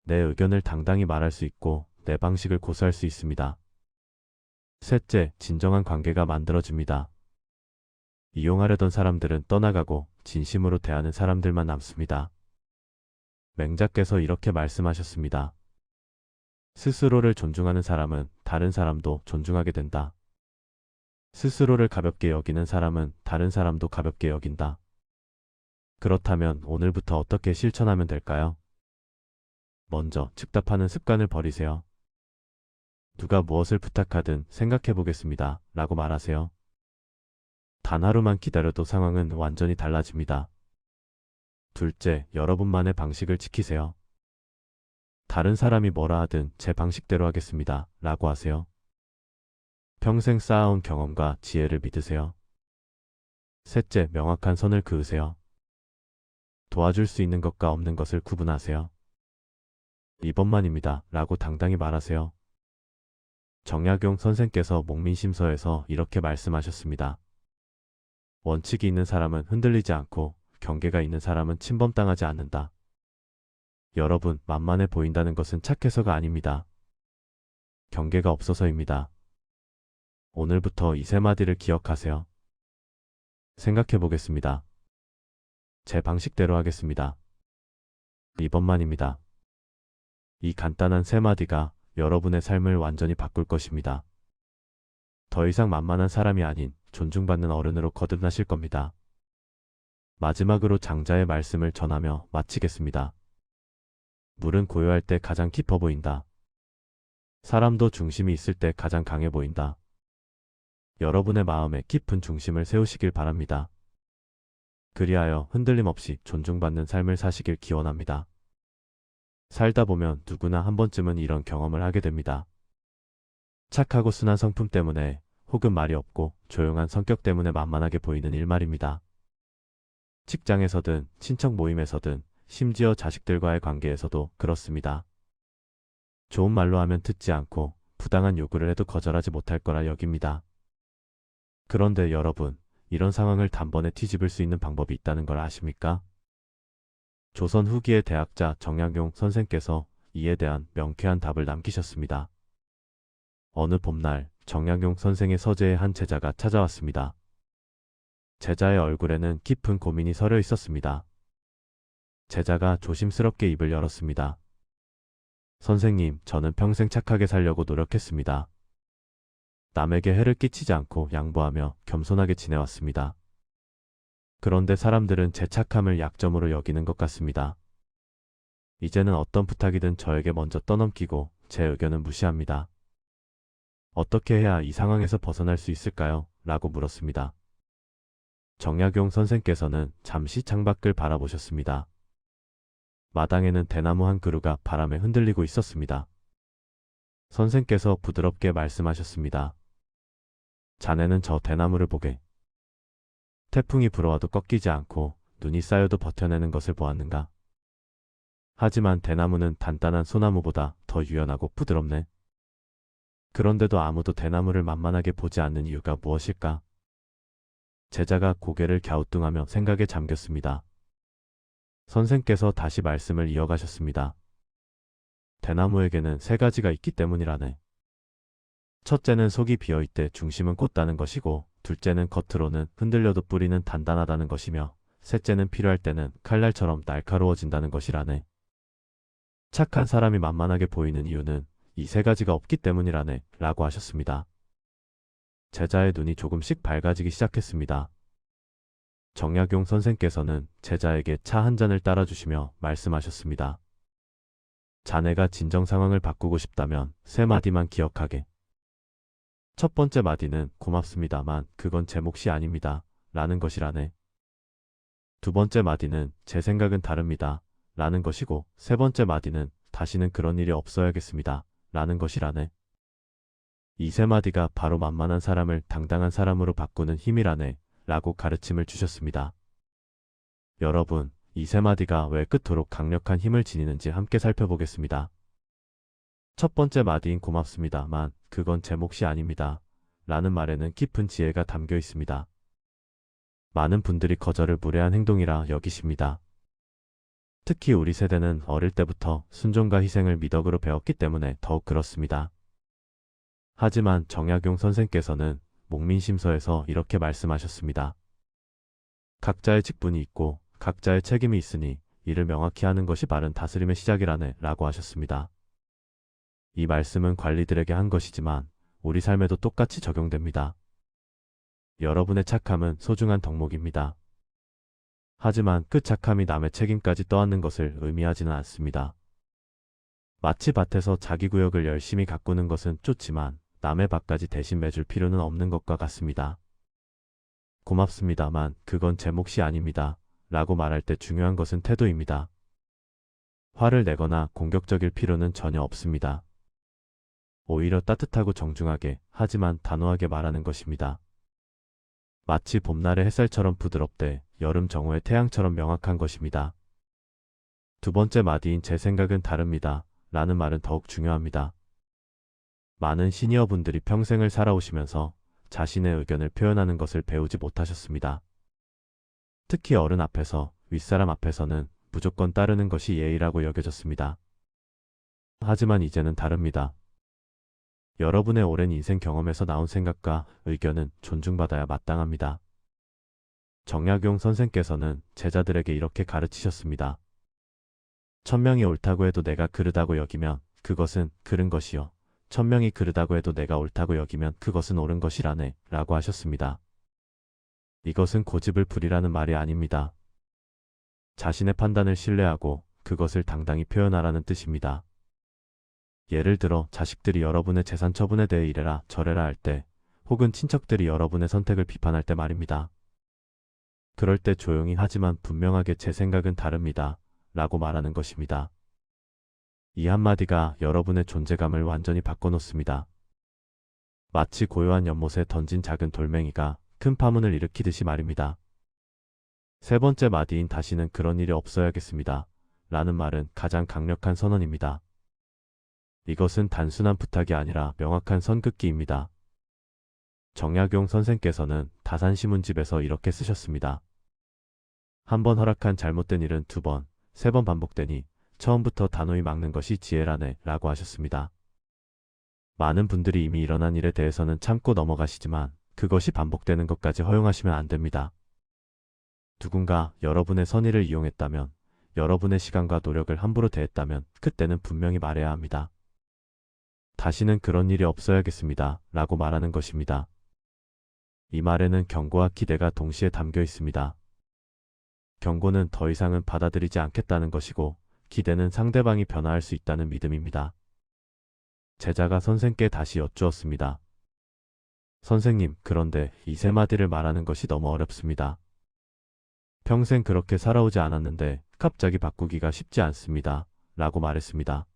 [SPEAKER 1] 내 의견을 당당히 말할 수 있고 내 방식을 고수할 수 있습니다. 셋째, 진정한 관계가 만들어집니다. 이용하려던 사람들은 떠나가고 진심으로 대하는 사람들만 남습니다. 맹자께서 이렇게 말씀하셨습니다. 스스로를 존중하는 사람은 다른 사람도 존중하게 된다. 스스로를 가볍게 여기는 사람은 다른 사람도 가볍게 여긴다. 그렇다면 오늘부터 어떻게 실천하면 될까요? 먼저 즉답하는 습관을 버리세요. 누가 무엇을 부탁하든 생각해 보겠습니다. 라고 말하세요. 단 하루만 기다려도 상황은 완전히 달라집니다. 둘째, 여러분만의 방식을 지키세요. 다른 사람이 뭐라 하든 제 방식대로 하겠습니다. 라고 하세요. 평생 쌓아온 경험과 지혜를 믿으세요. 셋째, 명확한 선을 그으세요. 도와줄 수 있는 것과 없는 것을 구분하세요. 이번만입니다. 라고 당당히 말하세요. 정약용 선생께서 목민심서에서 이렇게 말씀하셨습니다. 원칙이 있는 사람은 흔들리지 않고 경계가 있는 사람은 침범당하지 않는다. 여러분, 만만해 보인다는 것은 착해서가 아닙니다. 경계가 없어서입니다. 오늘부터 이 세 마디를 기억하세요. 생각해 보겠습니다. 제 방식대로 하겠습니다. 이번만입니다. 이 간단한 세 마디가 여러분의 삶을 완전히 바꿀 것입니다. 더 이상 만만한 사람이 아닌 존중받는 어른으로 거듭나실 겁니다. 마지막으로 장자의 말씀을 전하며 마치겠습니다. 물은 고요할 때 가장 깊어 보인다. 사람도 중심이 있을 때 가장 강해 보인다. 여러분의 마음에 깊은 중심을 세우시길 바랍니다. 그리하여 흔들림 없이 존중받는 삶을 사시길 기원합니다. 살다 보면 누구나 한 번쯤은 이런 경험을 하게 됩니다. 착하고 순한 성품 때문에 혹은 말이 없고 조용한 성격 때문에 만만하게 보이는 일말입니다. 직장에서든 친척 모임에서든 심지어 자식들과의 관계에서도 그렇습니다. 좋은 말로 하면 듣지 않고 부당한 요구를 해도 거절하지 못할 거라 여깁니다. 그런데 여러분, 이런 상황을 단번에 뒤집을 수 있는 방법이 있다는 걸 아십니까? 조선 후기의 대학자 정약용 선생께서 이에 대한 명쾌한 답을 남기셨습니다. 어느 봄날 정약용 선생의 서재에 한 제자가 찾아왔습니다. 제자의 얼굴에는 깊은 고민이 서려 있었습니다. 제자가 조심스럽게 입을 열었습니다. 선생님, 저는 평생 착하게 살려고 노력했습니다. 남에게 해를 끼치지 않고 양보하며 겸손하게 지내왔습니다. 그런데 사람들은 제 착함을 약점으로 여기는 것 같습니다. 이제는 어떤 부탁이든 저에게 먼저 떠넘기고 제 의견은 무시합니다. 어떻게 해야 이 상황에서 벗어날 수 있을까요? 라고 물었습니다. 정약용 선생께서는 잠시 창밖을 바라보셨습니다. 마당에는 대나무 한 그루가 바람에 흔들리고 있었습니다. 선생께서 부드럽게 말씀하셨습니다. 자네는 저 대나무를 보게. 태풍이 불어와도 꺾이지 않고 눈이 쌓여도 버텨내는 것을 보았는가? 하지만 대나무는 단단한 소나무보다 더 유연하고 부드럽네. 그런데도 아무도 대나무를 만만하게 보지 않는 이유가 무엇일까? 제자가 고개를 갸우뚱하며 생각에 잠겼습니다. 선생께서 다시 말씀을 이어가셨습니다. 대나무에게는 세 가지가 있기 때문이라네. 첫째는 속이 비어있되 중심은 곧다는 것이고, 둘째는 겉으로는 흔들려도 뿌리는 단단하다는 것이며, 셋째는 필요할 때는 칼날처럼 날카로워진다는 것이라네. 착한 사람이 만만하게 보이는 이유는 이 세 가지가 없기 때문이라네 라고 하셨습니다. 제자의 눈이 조금씩 밝아지기 시작했습니다. 정약용 선생께서는 제자에게 차 한 잔을 따라주시며 말씀하셨습니다. 자네가 진정 상황을 바꾸고 싶다면 세 마디만 기억하게. 첫 번째 마디는 고맙습니다만 그건 제 몫이 아닙니다. 라는 것이라네. 두 번째 마디는 제 생각은 다릅니다. 라는 것이고, 세 번째 마디는 다시는 그런 일이 없어야겠습니다. 라는 것이라네. 이 세 마디가 바로 만만한 사람을 당당한 사람으로 바꾸는 힘이라네. 라고 가르침을 주셨습니다. 여러분, 이 세 마디가 왜 그토록 강력한 힘을 지니는지 함께 살펴보겠습니다. 첫 번째 마디인 고맙습니다만 그건 제 몫이 아닙니다. 라는 말에는 깊은 지혜가 담겨 있습니다. 많은 분들이 거절을 무례한 행동이라 여기십니다. 특히 우리 세대는 어릴 때부터 순종과 희생을 미덕으로 배웠기 때문에 더욱 그렇습니다. 하지만 정약용 선생께서는 목민심서에서 이렇게 말씀하셨습니다. 각자의 직분이 있고 각자의 책임이 있으니 이를 명확히 하는 것이 바른 다스림의 시작이라네 라고 하셨습니다. 이 말씀은 관리들에게 한 것이지만 우리 삶에도 똑같이 적용됩니다. 여러분의 착함은 소중한 덕목입니다. 하지만 그 착함이 남의 책임까지 떠안는 것을 의미하지는 않습니다. 마치 밭에서 자기 구역을 열심히 가꾸는 것은 좋지만 남의 밭까지 대신 매줄 필요는 없는 것과 같습니다. 고맙습니다만 그건 제 몫이 아닙니다. 라고 말할 때 중요한 것은 태도입니다. 화를 내거나 공격적일 필요는 전혀 없습니다. 오히려 따뜻하고 정중하게 하지만 단호하게 말하는 것입니다. 마치 봄날의 햇살처럼 부드럽되 여름 정오의 태양처럼 명확한 것입니다. 두 번째 마디인 제 생각은 다릅니다. 라는 말은 더욱 중요합니다. 많은 시니어분들이 평생을 살아오시면서 자신의 의견을 표현하는 것을 배우지 못하셨습니다. 특히 어른 앞에서, 윗사람 앞에서는 무조건 따르는 것이 예의라고 여겨졌습니다. 하지만 이제는 다릅니다. 여러분의 오랜 인생 경험에서 나온 생각과 의견은 존중받아야 마땅합니다. 정약용 선생께서는 제자들에게 이렇게 가르치셨습니다. 천명이 옳다고 해도 내가 그르다고 여기면 그것은 그른 것이요. 천명이 그르다고 해도 내가 옳다고 여기면 그것은 옳은 것이라네 라고 하셨습니다. 이것은 고집을 부리라는 말이 아닙니다. 자신의 판단을 신뢰하고 그것을 당당히 표현하라는 뜻입니다. 예를 들어 자식들이 여러분의 재산 처분에 대해 이래라 저래라 할 때, 혹은 친척들이 여러분의 선택을 비판할 때 말입니다. 그럴 때 조용히 하지만 분명하게 제 생각은 다릅니다. 라고 말하는 것입니다. 이 한마디가 여러분의 존재감을 완전히 바꿔놓습니다. 마치 고요한 연못에 던진 작은 돌멩이가 큰 파문을 일으키듯이 말입니다. 세 번째 마디인 다시는 그런 일이 없어야겠습니다. 라는 말은 가장 강력한 선언입니다. 이것은 단순한 부탁이 아니라 명확한 선긋기입니다. 정약용 선생께서는 다산신문집에서 이렇게 쓰셨습니다. 한 번 허락한 잘못된 일은 두 번, 세 번 반복되니 처음부터 단호히 막는 것이 지혜라네 라고 하셨습니다. 많은 분들이 이미 일어난 일에 대해서는 참고 넘어가시지만 그것이 반복되는 것까지 허용하시면 안 됩니다. 누군가 여러분의 선의를 이용했다면, 여러분의 시간과 노력을 함부로 대했다면 그때는 분명히 말해야 합니다. 다시는 그런 일이 없어야겠습니다. 라고 말하는 것입니다. 이 말에는 경고와 기대가 동시에 담겨 있습니다. 경고는 더 이상은 받아들이지 않겠다는 것이고, 기대는 상대방이 변화할 수 있다는 믿음입니다. 제자가 선생께 다시 여쭈었습니다. 선생님, 그런데 이 세 마디를 말하는 것이 너무 어렵습니다. 평생 그렇게 살아오지 않았는데 갑자기 바꾸기가 쉽지 않습니다. 라고 말했습니다.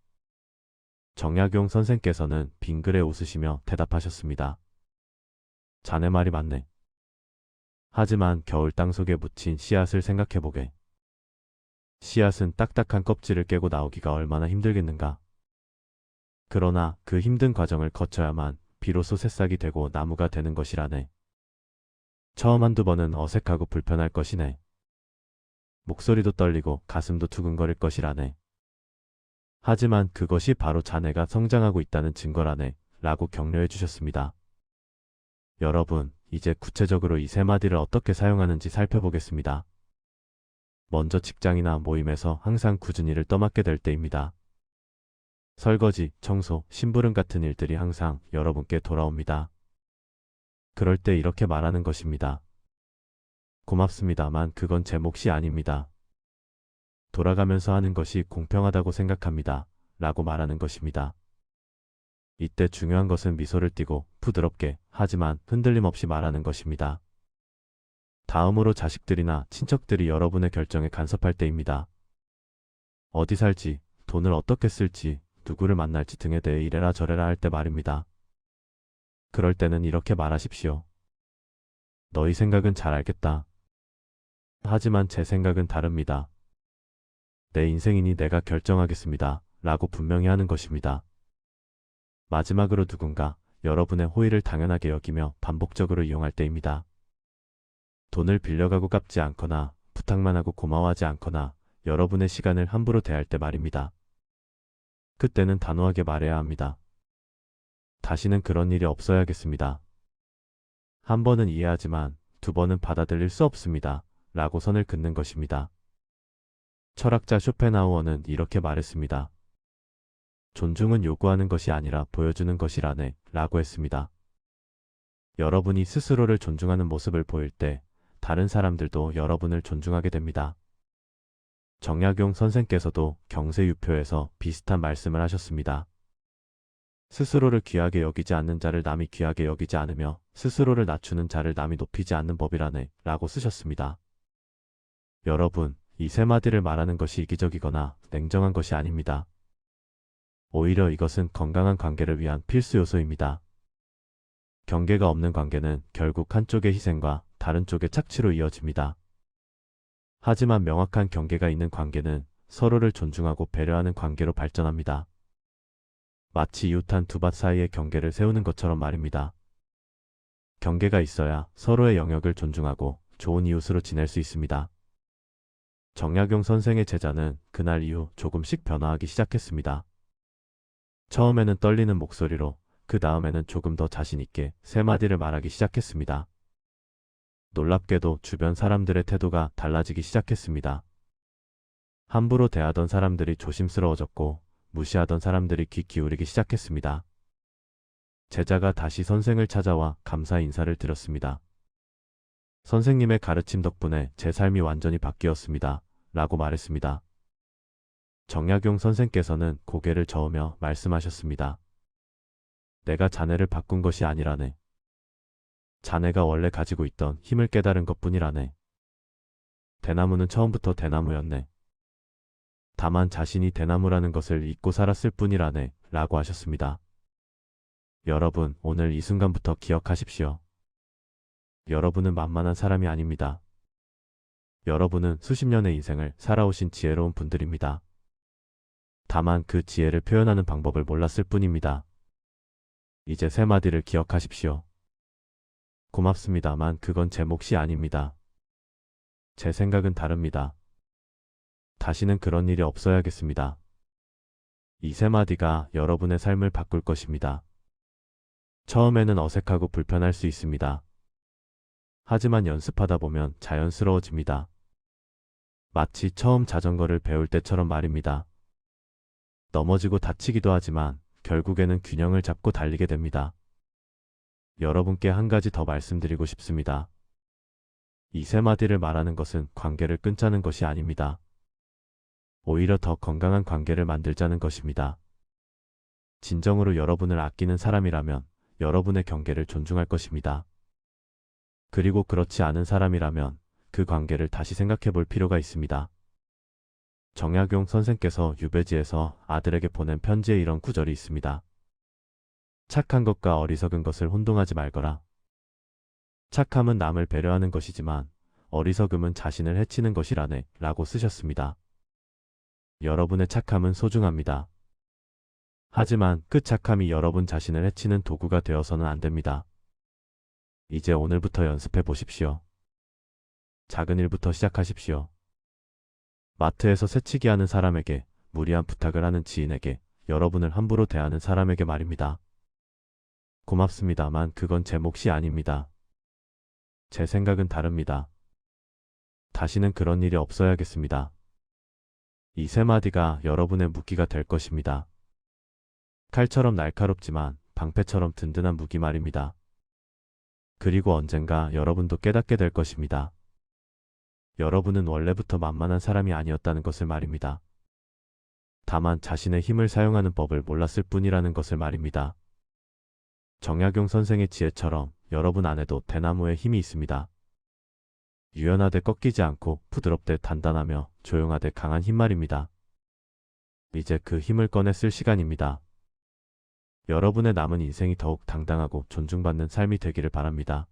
[SPEAKER 1] 정약용 선생께서는 빙그레 웃으시며 대답하셨습니다. 자네 말이 맞네. 하지만 겨울 땅속에 묻힌 씨앗을 생각해보게. 씨앗은 딱딱한 껍질을 깨고 나오기가 얼마나 힘들겠는가. 그러나 그 힘든 과정을 거쳐야만 비로소 새싹이 되고 나무가 되는 것이라네. 처음 한두 번은 어색하고 불편할 것이네. 목소리도 떨리고 가슴도 두근거릴 것이라네. 하지만 그것이 바로 자네가 성장하고 있다는 증거라네. 라고 격려해 주셨습니다. 여러분, 이제 구체적으로 이 세 마디를 어떻게 사용하는지 살펴보겠습니다. 먼저 직장이나 모임에서 항상 꾸준히 일을 떠맡게 될 때입니다. 설거지, 청소, 심부름 같은 일들이 항상 여러분께 돌아옵니다. 그럴 때 이렇게 말하는 것입니다. 고맙습니다만 그건 제 몫이 아닙니다. 돌아가면서 하는 것이 공평하다고 생각합니다. 라고 말하는 것입니다. 이때 중요한 것은 미소를 띠고 부드럽게 하지만 흔들림 없이 말하는 것입니다. 다음으로 자식들이나 친척들이 여러분의 결정에 간섭할 때입니다. 어디 살지, 돈을 어떻게 쓸지, 누구를 만날지 등에 대해 이래라 저래라 할 때 말입니다. 그럴 때는 이렇게 말하십시오. 너희 생각은 잘 알겠다. 하지만 제 생각은 다릅니다. 내 인생이니 내가 결정하겠습니다. 라고 분명히 하는 것입니다. 마지막으로 누군가 여러분의 호의를 당연하게 여기며 반복적으로 이용할 때입니다. 돈을 빌려가고 갚지 않거나 부탁만 하고 고마워하지 않거나 여러분의 시간을 함부로 대할 때 말입니다. 그때는 단호하게 말해야 합니다. 다시는 그런 일이 없어야겠습니다. 한 번은 이해하지만 두 번은 받아들일 수 없습니다. 라고 선을 긋는 것입니다. 철학자 쇼펜하우어는 이렇게 말했습니다. 존중은 요구하는 것이 아니라 보여주는 것이라네. 라고 했습니다. 여러분이 스스로를 존중하는 모습을 보일 때 다른 사람들도 여러분을 존중하게 됩니다. 정약용 선생께서도 경세유표에서 비슷한 말씀을 하셨습니다. 스스로를 귀하게 여기지 않는 자를 남이 귀하게 여기지 않으며 스스로를 낮추는 자를 남이 높이지 않는 법이라네. 라고 쓰셨습니다. 여러분, 이 세 마디를 말하는 것이 이기적이거나 냉정한 것이 아닙니다. 오히려 이것은 건강한 관계를 위한 필수 요소입니다. 경계가 없는 관계는 결국 한쪽의 희생과 다른 쪽의 착취로 이어집니다. 하지만 명확한 경계가 있는 관계는 서로를 존중하고 배려하는 관계로 발전합니다. 마치 이웃한 두 밭 사이의 경계를 세우는 것처럼 말입니다. 경계가 있어야 서로의 영역을 존중하고 좋은 이웃으로 지낼 수 있습니다. 정약용 선생의 제자는 그날 이후 조금씩 변화하기 시작했습니다. 처음에는 떨리는 목소리로, 그 다음에는 조금 더 자신있게 세 마디를 말하기 시작했습니다. 놀랍게도 주변 사람들의 태도가 달라지기 시작했습니다. 함부로 대하던 사람들이 조심스러워졌고 무시하던 사람들이 귀 기울이기 시작했습니다. 제자가 다시 선생을 찾아와 감사 인사를 드렸습니다. 선생님의 가르침 덕분에 제 삶이 완전히 바뀌었습니다. 라고 말했습니다. 정약용 선생께서는 고개를 저으며 말씀하셨습니다. 내가 자네를 바꾼 것이 아니라네. 자네가 원래 가지고 있던 힘을 깨달은 것뿐이라네. 대나무는 처음부터 대나무였네. 다만 자신이 대나무라는 것을 잊고 살았을 뿐이라네. 라고 하셨습니다. 여러분, 오늘 이 순간부터 기억하십시오. 여러분은 만만한 사람이 아닙니다. 여러분은 수십 년의 인생을 살아오신 지혜로운 분들입니다. 다만 그 지혜를 표현하는 방법을 몰랐을 뿐입니다. 이제 세 마디를 기억하십시오. 고맙습니다만 그건 제 몫이 아닙니다. 제 생각은 다릅니다. 다시는 그런 일이 없어야겠습니다. 이 세 마디가 여러분의 삶을 바꿀 것입니다. 처음에는 어색하고 불편할 수 있습니다. 하지만 연습하다 보면 자연스러워집니다. 마치 처음 자전거를 배울 때처럼 말입니다. 넘어지고 다치기도 하지만 결국에는 균형을 잡고 달리게 됩니다. 여러분께 한 가지 더 말씀드리고 싶습니다. 이 세 마디를 말하는 것은 관계를 끊자는 것이 아닙니다. 오히려 더 건강한 관계를 만들자는 것입니다. 진정으로 여러분을 아끼는 사람이라면 여러분의 경계를 존중할 것입니다. 그리고 그렇지 않은 사람이라면 그 관계를 다시 생각해 볼 필요가 있습니다. 정약용 선생께서 유배지에서 아들에게 보낸 편지에 이런 구절이 있습니다. 착한 것과 어리석은 것을 혼동하지 말거라. 착함은 남을 배려하는 것이지만 어리석음은 자신을 해치는 것이라네 라고 쓰셨습니다. 여러분의 착함은 소중합니다. 하지만 그 착함이 여러분 자신을 해치는 도구가 되어서는 안 됩니다. 이제 오늘부터 연습해 보십시오. 작은 일부터 시작하십시오. 마트에서 새치기 하는 사람에게, 무리한 부탁을 하는 지인에게, 여러분을 함부로 대하는 사람에게 말입니다. 고맙습니다만 그건 제 몫이 아닙니다. 제 생각은 다릅니다. 다시는 그런 일이 없어야겠습니다. 이 세 마디가 여러분의 무기가 될 것입니다. 칼처럼 날카롭지만 방패처럼 든든한 무기 말입니다. 그리고 언젠가 여러분도 깨닫게 될 것입니다. 여러분은 원래부터 만만한 사람이 아니었다는 것을 말입니다. 다만 자신의 힘을 사용하는 법을 몰랐을 뿐이라는 것을 말입니다. 정약용 선생의 지혜처럼 여러분 안에도 대나무의 힘이 있습니다. 유연하되 꺾이지 않고 부드럽되 단단하며 조용하되 강한 힘 말입니다. 이제 그 힘을 꺼내 쓸 시간입니다. 여러분의 남은 인생이 더욱 당당하고 존중받는 삶이 되기를 바랍니다.